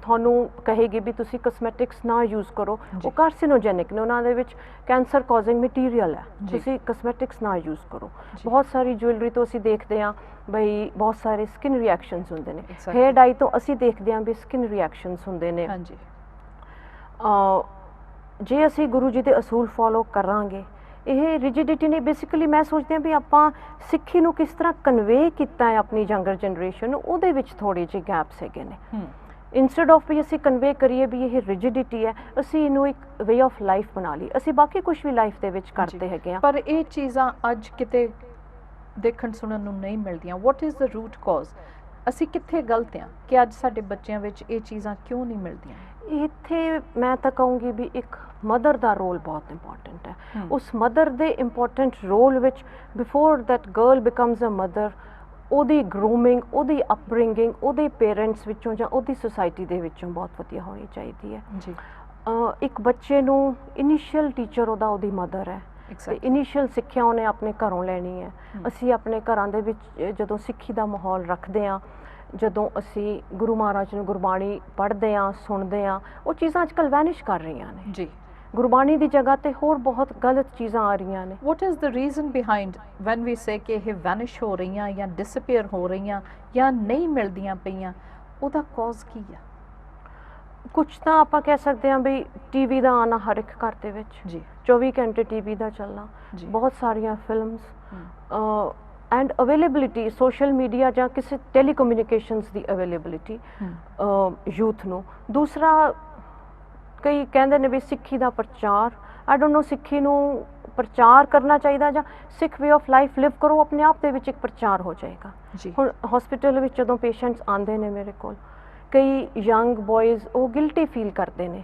ਤੁਹਾਨੂੰ ਕਹੇਗੀ ਵੀ ਤੁਸੀਂ ਕਸਮੈਟਿਕਸ ਨਾ ਯੂਜ਼ ਕਰੋ, ਉਹ ਕਾਰਸੀਨੋਜੈਨਿਕ ਨੇ, ਉਹਨਾਂ ਦੇ ਵਿੱਚ ਕੈਂਸਰ ਕਾਜ਼ਿੰਗ ਮਟੀਰੀਅਲ ਹੈ, ਤੁਸੀਂ ਕਸਮੈਟਿਕਸ ਨਾ ਯੂਜ਼ ਕਰੋ। ਬਹੁਤ ਸਾਰੀ ਜੁਐਲਰੀ ਤੋਂ ਅਸੀਂ ਦੇਖਦੇ ਹਾਂ ਬਈ ਬਹੁਤ ਸਾਰੇ ਸਕਿਨ ਰਿਐਕਸ਼ਨਸ ਹੁੰਦੇ ਨੇ, ਹੇਅਰ ਡਾਈ ਤੋਂ ਅਸੀਂ ਦੇਖਦੇ ਹਾਂ ਵੀ ਸਕਿਨ ਰਿਐਕਸ਼ਨਸ ਹੁੰਦੇ ਨੇ। ਹਾਂਜੀ, ਜੇ ਅਸੀਂ ਗੁਰੂ ਜੀ ਦੇ ਅਸੂਲ ਫੋਲੋ ਕਰਾਂਗੇ, ਇਹ ਰਿਜਿਡਿਟੀ ਨੇ ਬੇਸਿਕਲੀ ਮੈਂ ਸੋਚਦੀ ਹਾਂ ਵੀ ਆਪਾਂ ਸਿੱਖੀ ਨੂੰ ਕਿਸ ਤਰ੍ਹਾਂ ਕਨਵੇ ਕੀਤਾ ਹੈ ਆਪਣੀ ਯੰਗਰ ਜਨਰੇਸ਼ਨ ਨੂੰ, ਉਹਦੇ ਵਿੱਚ ਥੋੜ੍ਹੇ ਜਿਹੇ ਗੈਪਸ ਹੈਗੇ ਨੇ। ਇੰਸਟੈਡ ਆਫ ਵੀ ਅਸੀਂ ਕਨਵੇ ਕਰੀਏ ਵੀ ਇਹ ਰਿਜਿਡਿਟੀ ਹੈ, ਅਸੀਂ ਇਹਨੂੰ ਇੱਕ ਵੇ ਆਫ ਲਾਈਫ ਬਣਾ ਲਈ, ਅਸੀਂ ਬਾਕੀ ਕੁਝ ਵੀ ਲਾਈਫ ਦੇ ਵਿੱਚ ਕਰਦੇ ਹੈਗੇ ਹਾਂ। ਪਰ ਇਹ ਚੀਜ਼ਾਂ ਅੱਜ ਕਿਤੇ ਦੇਖਣ ਸੁਣਨ ਨੂੰ ਨਹੀਂ ਮਿਲਦੀਆਂ। ਵਾਟ ਇਜ਼ ਦ ਰੂਟ ਕਾਜ਼? ਅਸੀਂ ਕਿੱਥੇ ਗਲਤ ਹਾਂ ਕਿ ਅੱਜ ਸਾਡੇ ਬੱਚਿਆਂ ਵਿੱਚ ਇਹ ਚੀਜ਼ਾਂ ਕਿਉਂ ਨਹੀਂ ਮਿਲਦੀਆਂ? ਇੱਥੇ ਮੈਂ ਤਾਂ ਕਹੂੰਗੀ ਵੀ ਇੱਕ ਮਦਰ ਦਾ ਰੋਲ ਬਹੁਤ ਇੰਪੋਰਟੈਂਟ ਹੈ। ਉਸ ਮਦਰ ਦੇ ਇੰਪੋਰਟੈਂਟ ਰੋਲ ਵਿੱਚ before that girl becomes a mother, ਉਹਦੀ ਗਰੂਮਿੰਗ, ਉਹਦੀ ਅਪਬ੍ਰਿੰਗਿੰਗ, ਉਹਦੇ ਪੇਰੈਂਟਸ ਵਿੱਚੋਂ ਜਾਂ ਉਹਦੀ ਸੁਸਾਇਟੀ ਦੇ ਵਿੱਚੋਂ ਬਹੁਤ ਵਧੀਆ ਹੋਣੀ ਚਾਹੀਦੀ ਹੈ ਜੀ। ਇੱਕ ਬੱਚੇ ਨੂੰ ਇਨੀਸ਼ੀਅਲ ਟੀਚਰ ਉਹਦੀ ਮਦਰ ਹੈ, ਇਨੀਸ਼ੀਅਲ ਸਿੱਖਿਆ ਉਹਨੇ ਆਪਣੇ ਘਰੋਂ ਲੈਣੀ ਹੈ। ਅਸੀਂ ਆਪਣੇ ਘਰਾਂ ਦੇ ਵਿੱਚ ਜਦੋਂ ਸਿੱਖੀ ਦਾ ਮਾਹੌਲ ਰੱਖਦੇ ਹਾਂ, ਜਦੋਂ ਅਸੀਂ ਗੁਰੂ ਮਹਾਰਾਜ ਨੂੰ ਗੁਰਬਾਣੀ ਪੜ੍ਹਦੇ ਹਾਂ, ਸੁਣਦੇ ਹਾਂ, ਉਹ ਚੀਜ਼ਾਂ ਅੱਜ ਕੱਲ੍ਹ ਵੈਨਿਸ਼ ਕਰ ਰਹੀਆਂ ਨੇ ਜੀ। ਗੁਰਬਾਣੀ ਦੀ ਜਗ੍ਹਾ ਤੇ ਹੋਰ ਬਹੁਤ ਗਲਤ ਚੀਜ਼ਾਂ ਆ ਰਹੀਆਂ ਨੇ। What is the reason behind when we say ਕਿ ਇਹ ਵੈਨਿਸ਼ ਹੋ ਰਹੀਆਂ ਜਾਂ ਡਿਸਅਪੀਅਰ ਹੋ ਰਹੀਆਂ ਜਾਂ ਨਹੀਂ ਮਿਲਦੀਆਂ ਪਈਆਂ, ਉਹਦਾ ਕਾਜ਼ ਕੀ ਆ? ਕੁਛ ਤਾਂ ਆਪਾਂ ਕਹਿ ਸਕਦੇ ਹਾਂ ਵੀ ਟੀਵੀ ਦਾ ਆਉਣਾ ਹਰ ਇੱਕ ਘਰ ਦੇ ਵਿੱਚ ਜੀ, 24 ਘੰਟੇ ਟੀਵੀ ਦਾ ਚੱਲਣਾ, ਬਹੁਤ ਸਾਰੀਆਂ films and availability social media ਜਾਂ ਕਿਸੇ ਟੈਲੀਕਮਿਊਨੀਕੇਸ਼ਨਸ ਦੀ ਅਵੇਲੇਬਿਲਿਟੀ ਯੂਥ ਨੂੰ। ਦੂਸਰਾ, ਕਈ ਕਹਿੰਦੇ ਨੇ ਵੀ ਸਿੱਖੀ ਦਾ ਪ੍ਰਚਾਰ, ਆਈ ਡੋਂਟ ਨੋ ਸਿੱਖੀ ਨੂੰ ਪ੍ਰਚਾਰ ਕਰਨਾ ਚਾਹੀਦਾ ਜਾਂ ਸਿੱਖ ਵੇ ਆਫ ਲਾਈਫ ਲਿਵ ਕਰੋ, ਆਪਣੇ ਆਪ ਦੇ ਵਿੱਚ ਇੱਕ ਪ੍ਰਚਾਰ ਹੋ ਜਾਏਗਾ। ਹੁਣ ਹਸਪੀਟਲ ਵਿੱਚ ਜਦੋਂ ਪੇਸ਼ੈਂਟਸ ਆਉਂਦੇ ਨੇ ਮੇਰੇ ਕੋਲ, ਕਈ ਯੰਗ ਬॉयਜ਼ ਉਹ ਗਿਲਟੀ ਫੀਲ ਕਰਦੇ ਨੇ,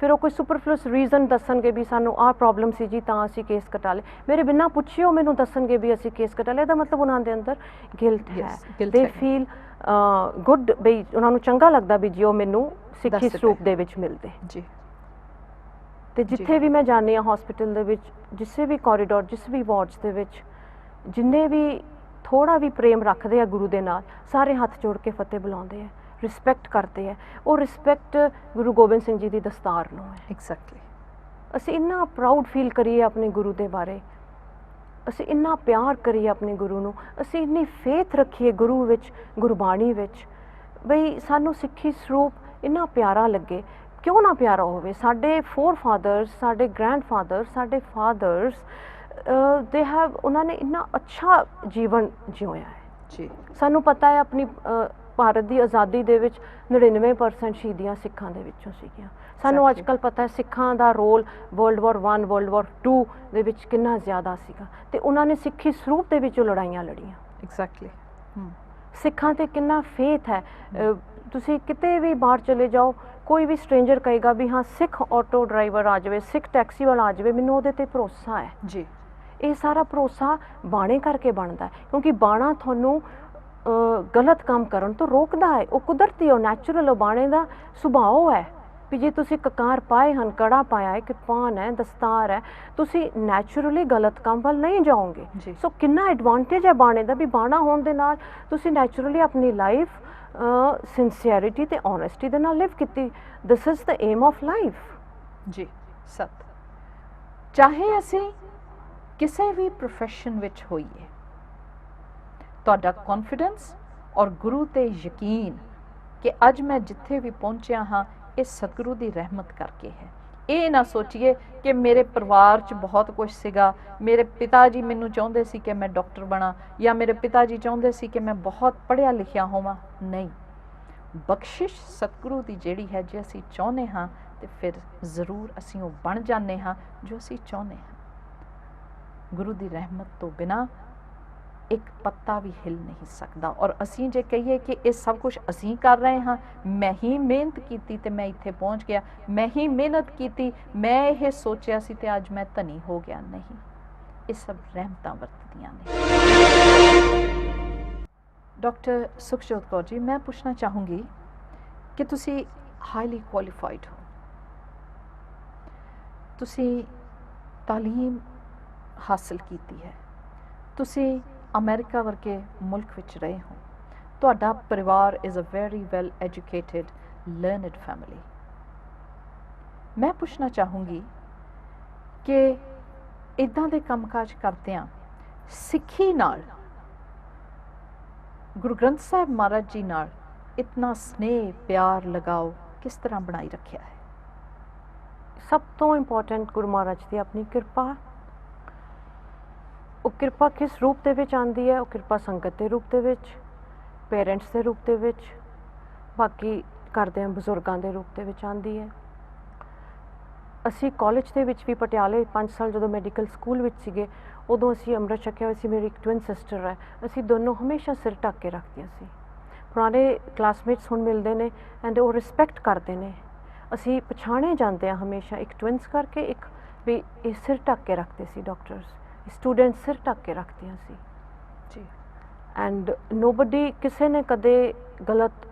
ਫਿਰ ਉਹ ਕੋਈ ਸੁਪਰਫਲੂਅਸ ਰੀਜ਼ਨ ਦੱਸਣਗੇ ਵੀ ਸਾਨੂੰ ਆਹ ਪ੍ਰੋਬਲਮ ਸੀ ਜੀ ਤਾਂ ਅਸੀਂ ਕੇਸ ਕਟਾ ਲਏ, ਮੇਰੇ ਬਿਨਾਂ ਪੁੱਛੇ ਉਹ ਮੈਨੂੰ ਦੱਸਣਗੇ ਵੀ ਅਸੀਂ ਕੇਸ ਕਟਾ ਲਿਆ। ਇਹਦਾ ਮਤਲਬ ਉਹਨਾਂ ਦੇ ਅੰਦਰ ਗਿਲਟ ਹੈ, ਦੇ ਫੀਲ ਗੁੱਡ, ਬਈ ਉਹਨਾਂ ਨੂੰ ਚੰਗਾ ਲੱਗਦਾ ਵੀ ਜੀ ਉਹ ਮੈਨੂੰ ਸਿੱਖੀ ਸਰੂਪ ਦੇ ਵਿੱਚ ਮਿਲਦੇ ਜੀ। ਤੇ ਜਿੱਥੇ ਵੀ ਮੈਂ ਜਾਂਦੀ ਹਾਂ ਹਸਪੀਟਲ ਦੇ ਵਿੱਚ, ਜਿਸੇ ਵੀ ਕੋਰੀਡੋਰ, ਜਿਸ ਵੀ ਵਾਰਡਸ ਦੇ ਵਿੱਚ, ਜਿੰਨੇ ਵੀ ਥੋੜ੍ਹਾ ਵੀ ਪ੍ਰੇਮ ਰੱਖਦੇ ਆ ਗੁਰੂ ਦੇ ਨਾਲ, ਸਾਰੇ ਹੱਥ ਜੋੜ ਕੇ ਫਤਿਹ ਬੁਲਾਉਂਦੇ ਆ, ਰਿਸਪੈਕਟ ਕਰਦੇ ਆ। ਉਹ ਰਿਸਪੈਕਟ ਗੁਰੂ ਗੋਬਿੰਦ ਸਿੰਘ ਜੀ ਦੀ ਦਸਤਾਰ ਨੂੰ ਹੈ। ਐਗਜ਼ੈਕਟਲੀ। ਅਸੀਂ ਇੰਨਾ ਪ੍ਰਾਊਡ ਫੀਲ ਕਰੀਏ ਆਪਣੇ ਗੁਰੂ ਦੇ ਬਾਰੇ, ਅਸੀਂ ਇੰਨਾ ਪਿਆਰ ਕਰੀਏ ਆਪਣੇ ਗੁਰੂ ਨੂੰ, ਅਸੀਂ ਇੰਨੀ ਫੇਥ ਰੱਖੀਏ ਗੁਰੂ ਵਿੱਚ, ਗੁਰਬਾਣੀ ਵਿੱਚ, ਬਈ ਸਾਨੂੰ ਸਿੱਖੀ ਸਰੂਪ ਇੰਨਾ ਪਿਆਰਾ ਲੱਗੇ। ਕਿਉਂ ਨਾ ਪਿਆਰਾ ਹੋਵੇ? ਸਾਡੇ ਫੋਰਫਾਦਰਸ, ਸਾਡੇ ਗ੍ਰੈਂਡਫਾਦਰਸ, ਸਾਡੇ ਫਾਦਰਸ, ਉਹਨਾਂ ਨੇ ਇੰਨਾ ਅੱਛਾ ਜੀਵਨ ਜਿਉਇਆ ਹੈ। ਜੀ ਸਾਨੂੰ ਪਤਾ ਹੈ ਆਪਣੀ ਭਾਰਤ ਦੀ ਆਜ਼ਾਦੀ ਦੇ ਵਿੱਚ 99% ਸ਼ਹੀਦੀਆਂ ਸਿੱਖਾਂ ਦੇ ਵਿੱਚੋਂ ਸੀਗੀਆਂ। ਸਾਨੂੰ ਅੱਜ ਕੱਲ੍ਹ ਪਤਾ ਹੈ ਸਿੱਖਾਂ ਦਾ role world war 1 world war 2 ਦੇ ਵਿੱਚ ਕਿੰਨਾ ਜ਼ਿਆਦਾ ਸੀਗਾ, ਤੇ ਉਹਨਾਂ ਨੇ ਸਿੱਖੀ ਸਰੂਪ ਦੇ ਵਿੱਚੋਂ ਲੜਾਈਆਂ ਲੜੀਆਂ। ਐਗਜ਼ੈਕਟਲੀ। ਸਿੱਖਾਂ ਤੇ ਕਿੰਨਾ ਫੇਥ ਹੈ। ਤੁਸੀਂ ਕਿਤੇ ਵੀ ਬਾਹਰ ਚਲੇ ਜਾਓ, ਕੋਈ ਵੀ ਸਟ੍ਰੇਂਜਰ ਕਹੇਗਾ ਵੀ ਹਾਂ ਸਿੱਖ ਆਟੋ ਡਰਾਈਵਰ ਆ ਜਾਵੇ, ਸਿੱਖ ਟੈਕਸੀ ਵਾਲਾ ਆ ਜਾਵੇ, ਮੈਨੂੰ ਉਹਦੇ ਤੇ ਭਰੋਸਾ ਹੈ ਜੀ। ਇਹ ਸਾਰਾ ਭਰੋਸਾ ਬਾਣੇ ਕਰਕੇ ਬਣਦਾ ਹੈ, ਕਿਉਂਕਿ ਬਾਣਾ ਤੁਹਾਨੂੰ ਗਲਤ ਕੰਮ ਕਰਨ ਤੋਂ ਰੋਕਦਾ ਹੈ। ਉਹ ਕੁਦਰਤੀ, ਉਹ ਨੈਚੁਰਲ, ਉਹ ਬਾਣੇ ਦਾ ਸੁਭਾਅ ਹੈ ਵੀ ਜੇ ਤੁਸੀਂ ਕਕਾਰ ਪਾਏ ਹਨ, ਕੜਾ ਪਾਇਆ ਹੈ, ਕਿਰਪਾਨ ਹੈ, ਦਸਤਾਰ ਹੈ, ਤੁਸੀਂ ਨੈਚੁਰਲੀ ਗਲਤ ਕੰਮ ਵੱਲ ਨਹੀਂ ਜਾਓਗੇ। ਸੋ ਕਿੰਨਾ ਐਡਵਾਂਟੇਜ ਹੈ ਬਾਣੇ ਦਾ, ਵੀ ਬਾਣਾ ਹੋਣ ਦੇ ਨਾਲ ਤੁਸੀਂ ਨੈਚੁਰਲੀ ਆਪਣੀ ਲਾਈਫ ਸਿੰਸੀਅਰਿਟੀ ਤੇ ਓਨੈਸਟੀ ਦੇ ਨਾਲ ਲਿਵ ਕੀਤੀ। This is the aim of life. ਜੀ ਸਤ। ਚਾਹੇ ਅਸੀਂ ਕਿਸੇ ਵੀ ਪ੍ਰੋਫੈਸ਼ਨ ਵਿੱਚ ਹੋਈਏ, ਤੁਹਾਡਾ ਕੌਨਫੀਡੈਂਸ ਔਰ ਗੁਰੂ ਤੇ ਯਕੀਨ ਕਿ ਅੱਜ ਮੈਂ ਜਿੱਥੇ ਵੀ ਪਹੁੰਚਿਆ ਹਾਂ ਇਹ ਸਤਿਗੁਰੂ ਦੀ ਰਹਿਮਤ ਕਰਕੇ ਹੈ। ਇਹ ਨਾ ਸੋਚੀਏ ਕਿ ਮੇਰੇ ਪਰਿਵਾਰ 'ਚ ਬਹੁਤ ਕੁਝ ਸੀਗਾ, ਮੇਰੇ ਪਿਤਾ ਜੀ ਮੈਨੂੰ ਚਾਹੁੰਦੇ ਸੀ ਕਿ ਮੈਂ ਡਾਕਟਰ ਬਣਾ, ਜਾਂ ਮੇਰੇ ਪਿਤਾ ਜੀ ਚਾਹੁੰਦੇ ਸੀ ਕਿ ਮੈਂ ਬਹੁਤ ਪੜ੍ਹਿਆ ਲਿਖਿਆ ਹੋਵਾਂ। ਨਹੀਂ, ਬਖਸ਼ਿਸ਼ ਸਤਿਗੁਰੂ ਦੀ ਜਿਹੜੀ ਹੈ, ਜੇ ਅਸੀਂ ਚਾਹੁੰਦੇ ਹਾਂ ਤੇ ਫਿਰ ਜ਼ਰੂਰ ਅਸੀਂ ਉਹ ਬਣ ਜਾਂਦੇ ਹਾਂ ਜੋ ਅਸੀਂ ਚਾਹੁੰਦੇ ਹਾਂ। ਗੁਰੂ ਦੀ ਰਹਿਮਤ ਤੋਂ ਬਿਨਾਂ ਇੱਕ ਪੱਤਾ ਵੀ ਹਿਲ ਨਹੀਂ ਸਕਦਾ। ਔਰ ਅਸੀਂ ਜੇ ਕਹੀਏ ਕਿ ਇਹ ਸਭ ਕੁਝ ਅਸੀਂ ਕਰ ਰਹੇ ਹਾਂ, ਮੈਂ ਹੀ ਮਿਹਨਤ ਕੀਤੀ ਤੇ ਮੈਂ ਇੱਥੇ ਪਹੁੰਚ ਗਿਆ, ਮੈਂ ਹੀ ਮਿਹਨਤ ਕੀਤੀ, ਮੈਂ ਇਹ ਸੋਚਿਆ ਸੀ ਤੇ ਅੱਜ ਮੈਂ ਧਨੀ ਹੋ ਗਿਆ, ਨਹੀਂ, ਇਹ ਸਭ ਰਹਿਮਤਾਂ ਵਰਤਦੀਆਂ ਨੇ। ਡਾਕਟਰ ਸੁਖਜੋਤ ਕੌਰ ਜੀ, ਮੈਂ ਪੁੱਛਣਾ ਚਾਹੂੰਗੀ ਕਿ ਤੁਸੀਂ ਹਾਈਲੀ ਕੁਆਲੀਫਾਈਡ ਹੋ, ਤੁਸੀਂ ਤਾਲੀਮ ਹਾਸਲ ਕੀਤੀ ਹੈ, ਤੁਸੀਂ ਅਮਰੀਕਾ ਵਰਗੇ ਮੁਲਕ ਵਿੱਚ ਰਹੇ ਹੋ, ਤੁਹਾਡਾ ਪਰਿਵਾਰ is a very well educated learned family. ਮੈਂ ਪੁੱਛਣਾ ਚਾਹੂੰਗੀ ਕਿ ਇੱਦਾਂ ਦੇ ਕੰਮਕਾਜ ਕਰਦਿਆਂ ਸਿੱਖੀ ਨਾਲ, ਗੁਰੂ ਗ੍ਰੰਥ ਸਾਹਿਬ ਮਹਾਰਾਜ ਜੀ ਨਾਲ ਇਤਨਾ ਸਨੇਹ, ਪਿਆਰ, ਲਗਾਓ ਕਿਸ ਤਰ੍ਹਾਂ ਬਣਾਈ ਰੱਖਿਆ ਹੈ? ਸਭ ਤੋਂ ਇੰਪੋਰਟੈਂਟ ਗੁਰੂ ਮਹਾਰਾਜ ਦੀ ਆਪਣੀ ਕਿਰਪਾ। ਉਹ ਕਿਰਪਾ ਕਿਸ ਰੂਪ ਦੇ ਵਿੱਚ ਆਉਂਦੀ ਹੈ? ਉਹ ਕਿਰਪਾ ਸੰਗਤ ਦੇ ਰੂਪ ਦੇ ਵਿੱਚ, ਪੇਰੈਂਟਸ ਦੇ ਰੂਪ ਦੇ ਵਿੱਚ, ਬਾਕੀ ਘਰਦਿਆਂ ਬਜ਼ੁਰਗਾਂ ਦੇ ਰੂਪ ਦੇ ਵਿੱਚ ਆਉਂਦੀ ਹੈ। ਅਸੀਂ ਕਾਲਜ ਦੇ ਵਿੱਚ ਵੀ ਪਟਿਆਲੇ 5 ਸਾਲ ਜਦੋਂ ਮੈਡੀਕਲ ਸਕੂਲ ਵਿੱਚ ਸੀਗੇ, ਉਦੋਂ ਅਸੀਂ ਅੰਮ੍ਰਿਤ ਛਕਿਆ ਹੋਇਆ ਸੀ। ਮੇਰੀ ਇੱਕ ਟਵਿਨ ਸਿਸਟਰ ਹੈ, ਅਸੀਂ ਦੋਨੋਂ ਹਮੇਸ਼ਾ ਸਿਰ ਢੱਕ ਕੇ ਰੱਖਦੀਆਂ ਸੀ। ਪੁਰਾਣੇ ਕਲਾਸਮੇਟਸ ਹੁਣ ਮਿਲਦੇ ਨੇ ਐਂਡ ਉਹ ਰਿਸਪੈਕਟ ਕਰਦੇ ਨੇ, ਅਸੀਂ ਪਛਾਣੇ ਜਾਂਦੇ ਹਾਂ ਹਮੇਸ਼ਾ ਇੱਕ ਟਵਿੰਸ ਕਰਕੇ, ਇੱਕ ਵੀ ਇਹ ਸਿਰ ਢੱਕ ਕੇ ਰੱਖਦੇ ਸੀ। ਡਾਕਟਰਸ, ਸਟੂਡੈਂਟਸ ਸਿਰ ਢੱਕ ਕੇ ਰੱਖਦੀਆਂ ਸੀ ਜੀ। ਐਂਡ ਨੋਬਡੀ, ਕਿਸੇ ਨੇ ਕਦੇ ਗਲਤ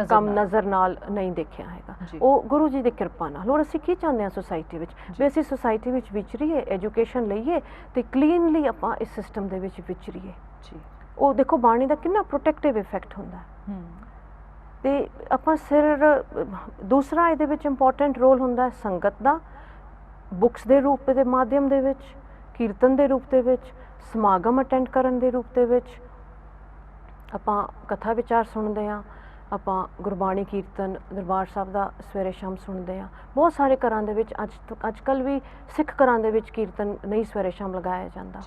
ਕੰਮ ਨਜ਼ਰ ਨਾਲ ਨਹੀਂ ਦੇਖਿਆ ਹੈਗਾ, ਉਹ ਗੁਰੂ ਜੀ ਦੀ ਕਿਰਪਾ ਨਾਲ। ਹੋਰ ਅਸੀਂ ਕੀ ਚਾਹੁੰਦੇ ਹਾਂ ਸੋਸਾਇਟੀ ਵਿੱਚ? ਵੀ ਅਸੀਂ ਸੋਸਾਇਟੀ ਵਿੱਚ ਵਿਚਰੀਏ, ਐਜੂਕੇਸ਼ਨ ਲਈਏ ਤੇ ਕਲੀਨਲੀ ਆਪਾਂ ਇਸ ਸਿਸਟਮ ਦੇ ਵਿੱਚ ਵਿਚਰੀਏ ਜੀ। ਉਹ ਦੇਖੋ ਬਾਣੀ ਦਾ ਕਿੰਨਾ ਪ੍ਰੋਟੈਕਟਿਵ ਇਫੈਕਟ ਹੁੰਦਾ। ਤੇ ਆਪਾਂ ਸਿਰ, ਦੂਸਰਾ ਇਹਦੇ ਵਿੱਚ ਇੰਪੋਰਟੈਂਟ ਰੋਲ ਹੁੰਦਾ ਸੰਗਤ ਦਾ, ਬੁੱਕਸ ਦੇ ਰੂਪ ਦੇ ਮਾਧਿਅਮ ਦੇ ਵਿੱਚ, ਕੀਰਤਨ ਦੇ ਰੂਪ ਦੇ ਵਿੱਚ, ਸਮਾਗਮ ਅਟੈਂਡ ਕਰਨ ਦੇ ਰੂਪ ਦੇ ਵਿੱਚ। ਆਪਾਂ ਕਥਾ ਵਿਚਾਰ ਸੁਣਦੇ ਹਾਂ, ਆਪਾਂ ਗੁਰਬਾਣੀ ਕੀਰਤਨ ਦਰਬਾਰ ਸਾਹਿਬ ਦਾ ਸਵੇਰੇ ਸ਼ਾਮ ਸੁਣਦੇ ਹਾਂ। ਬਹੁਤ ਸਾਰੇ ਘਰਾਂ ਦੇ ਵਿੱਚ ਅੱਜ ਕੱਲ੍ਹ ਵੀ ਸਿੱਖ ਘਰਾਂ ਦੇ ਵਿੱਚ ਕੀਰਤਨ ਨਹੀਂ ਸਵੇਰੇ ਸ਼ਾਮ ਲਗਾਇਆ ਜਾਂਦਾ।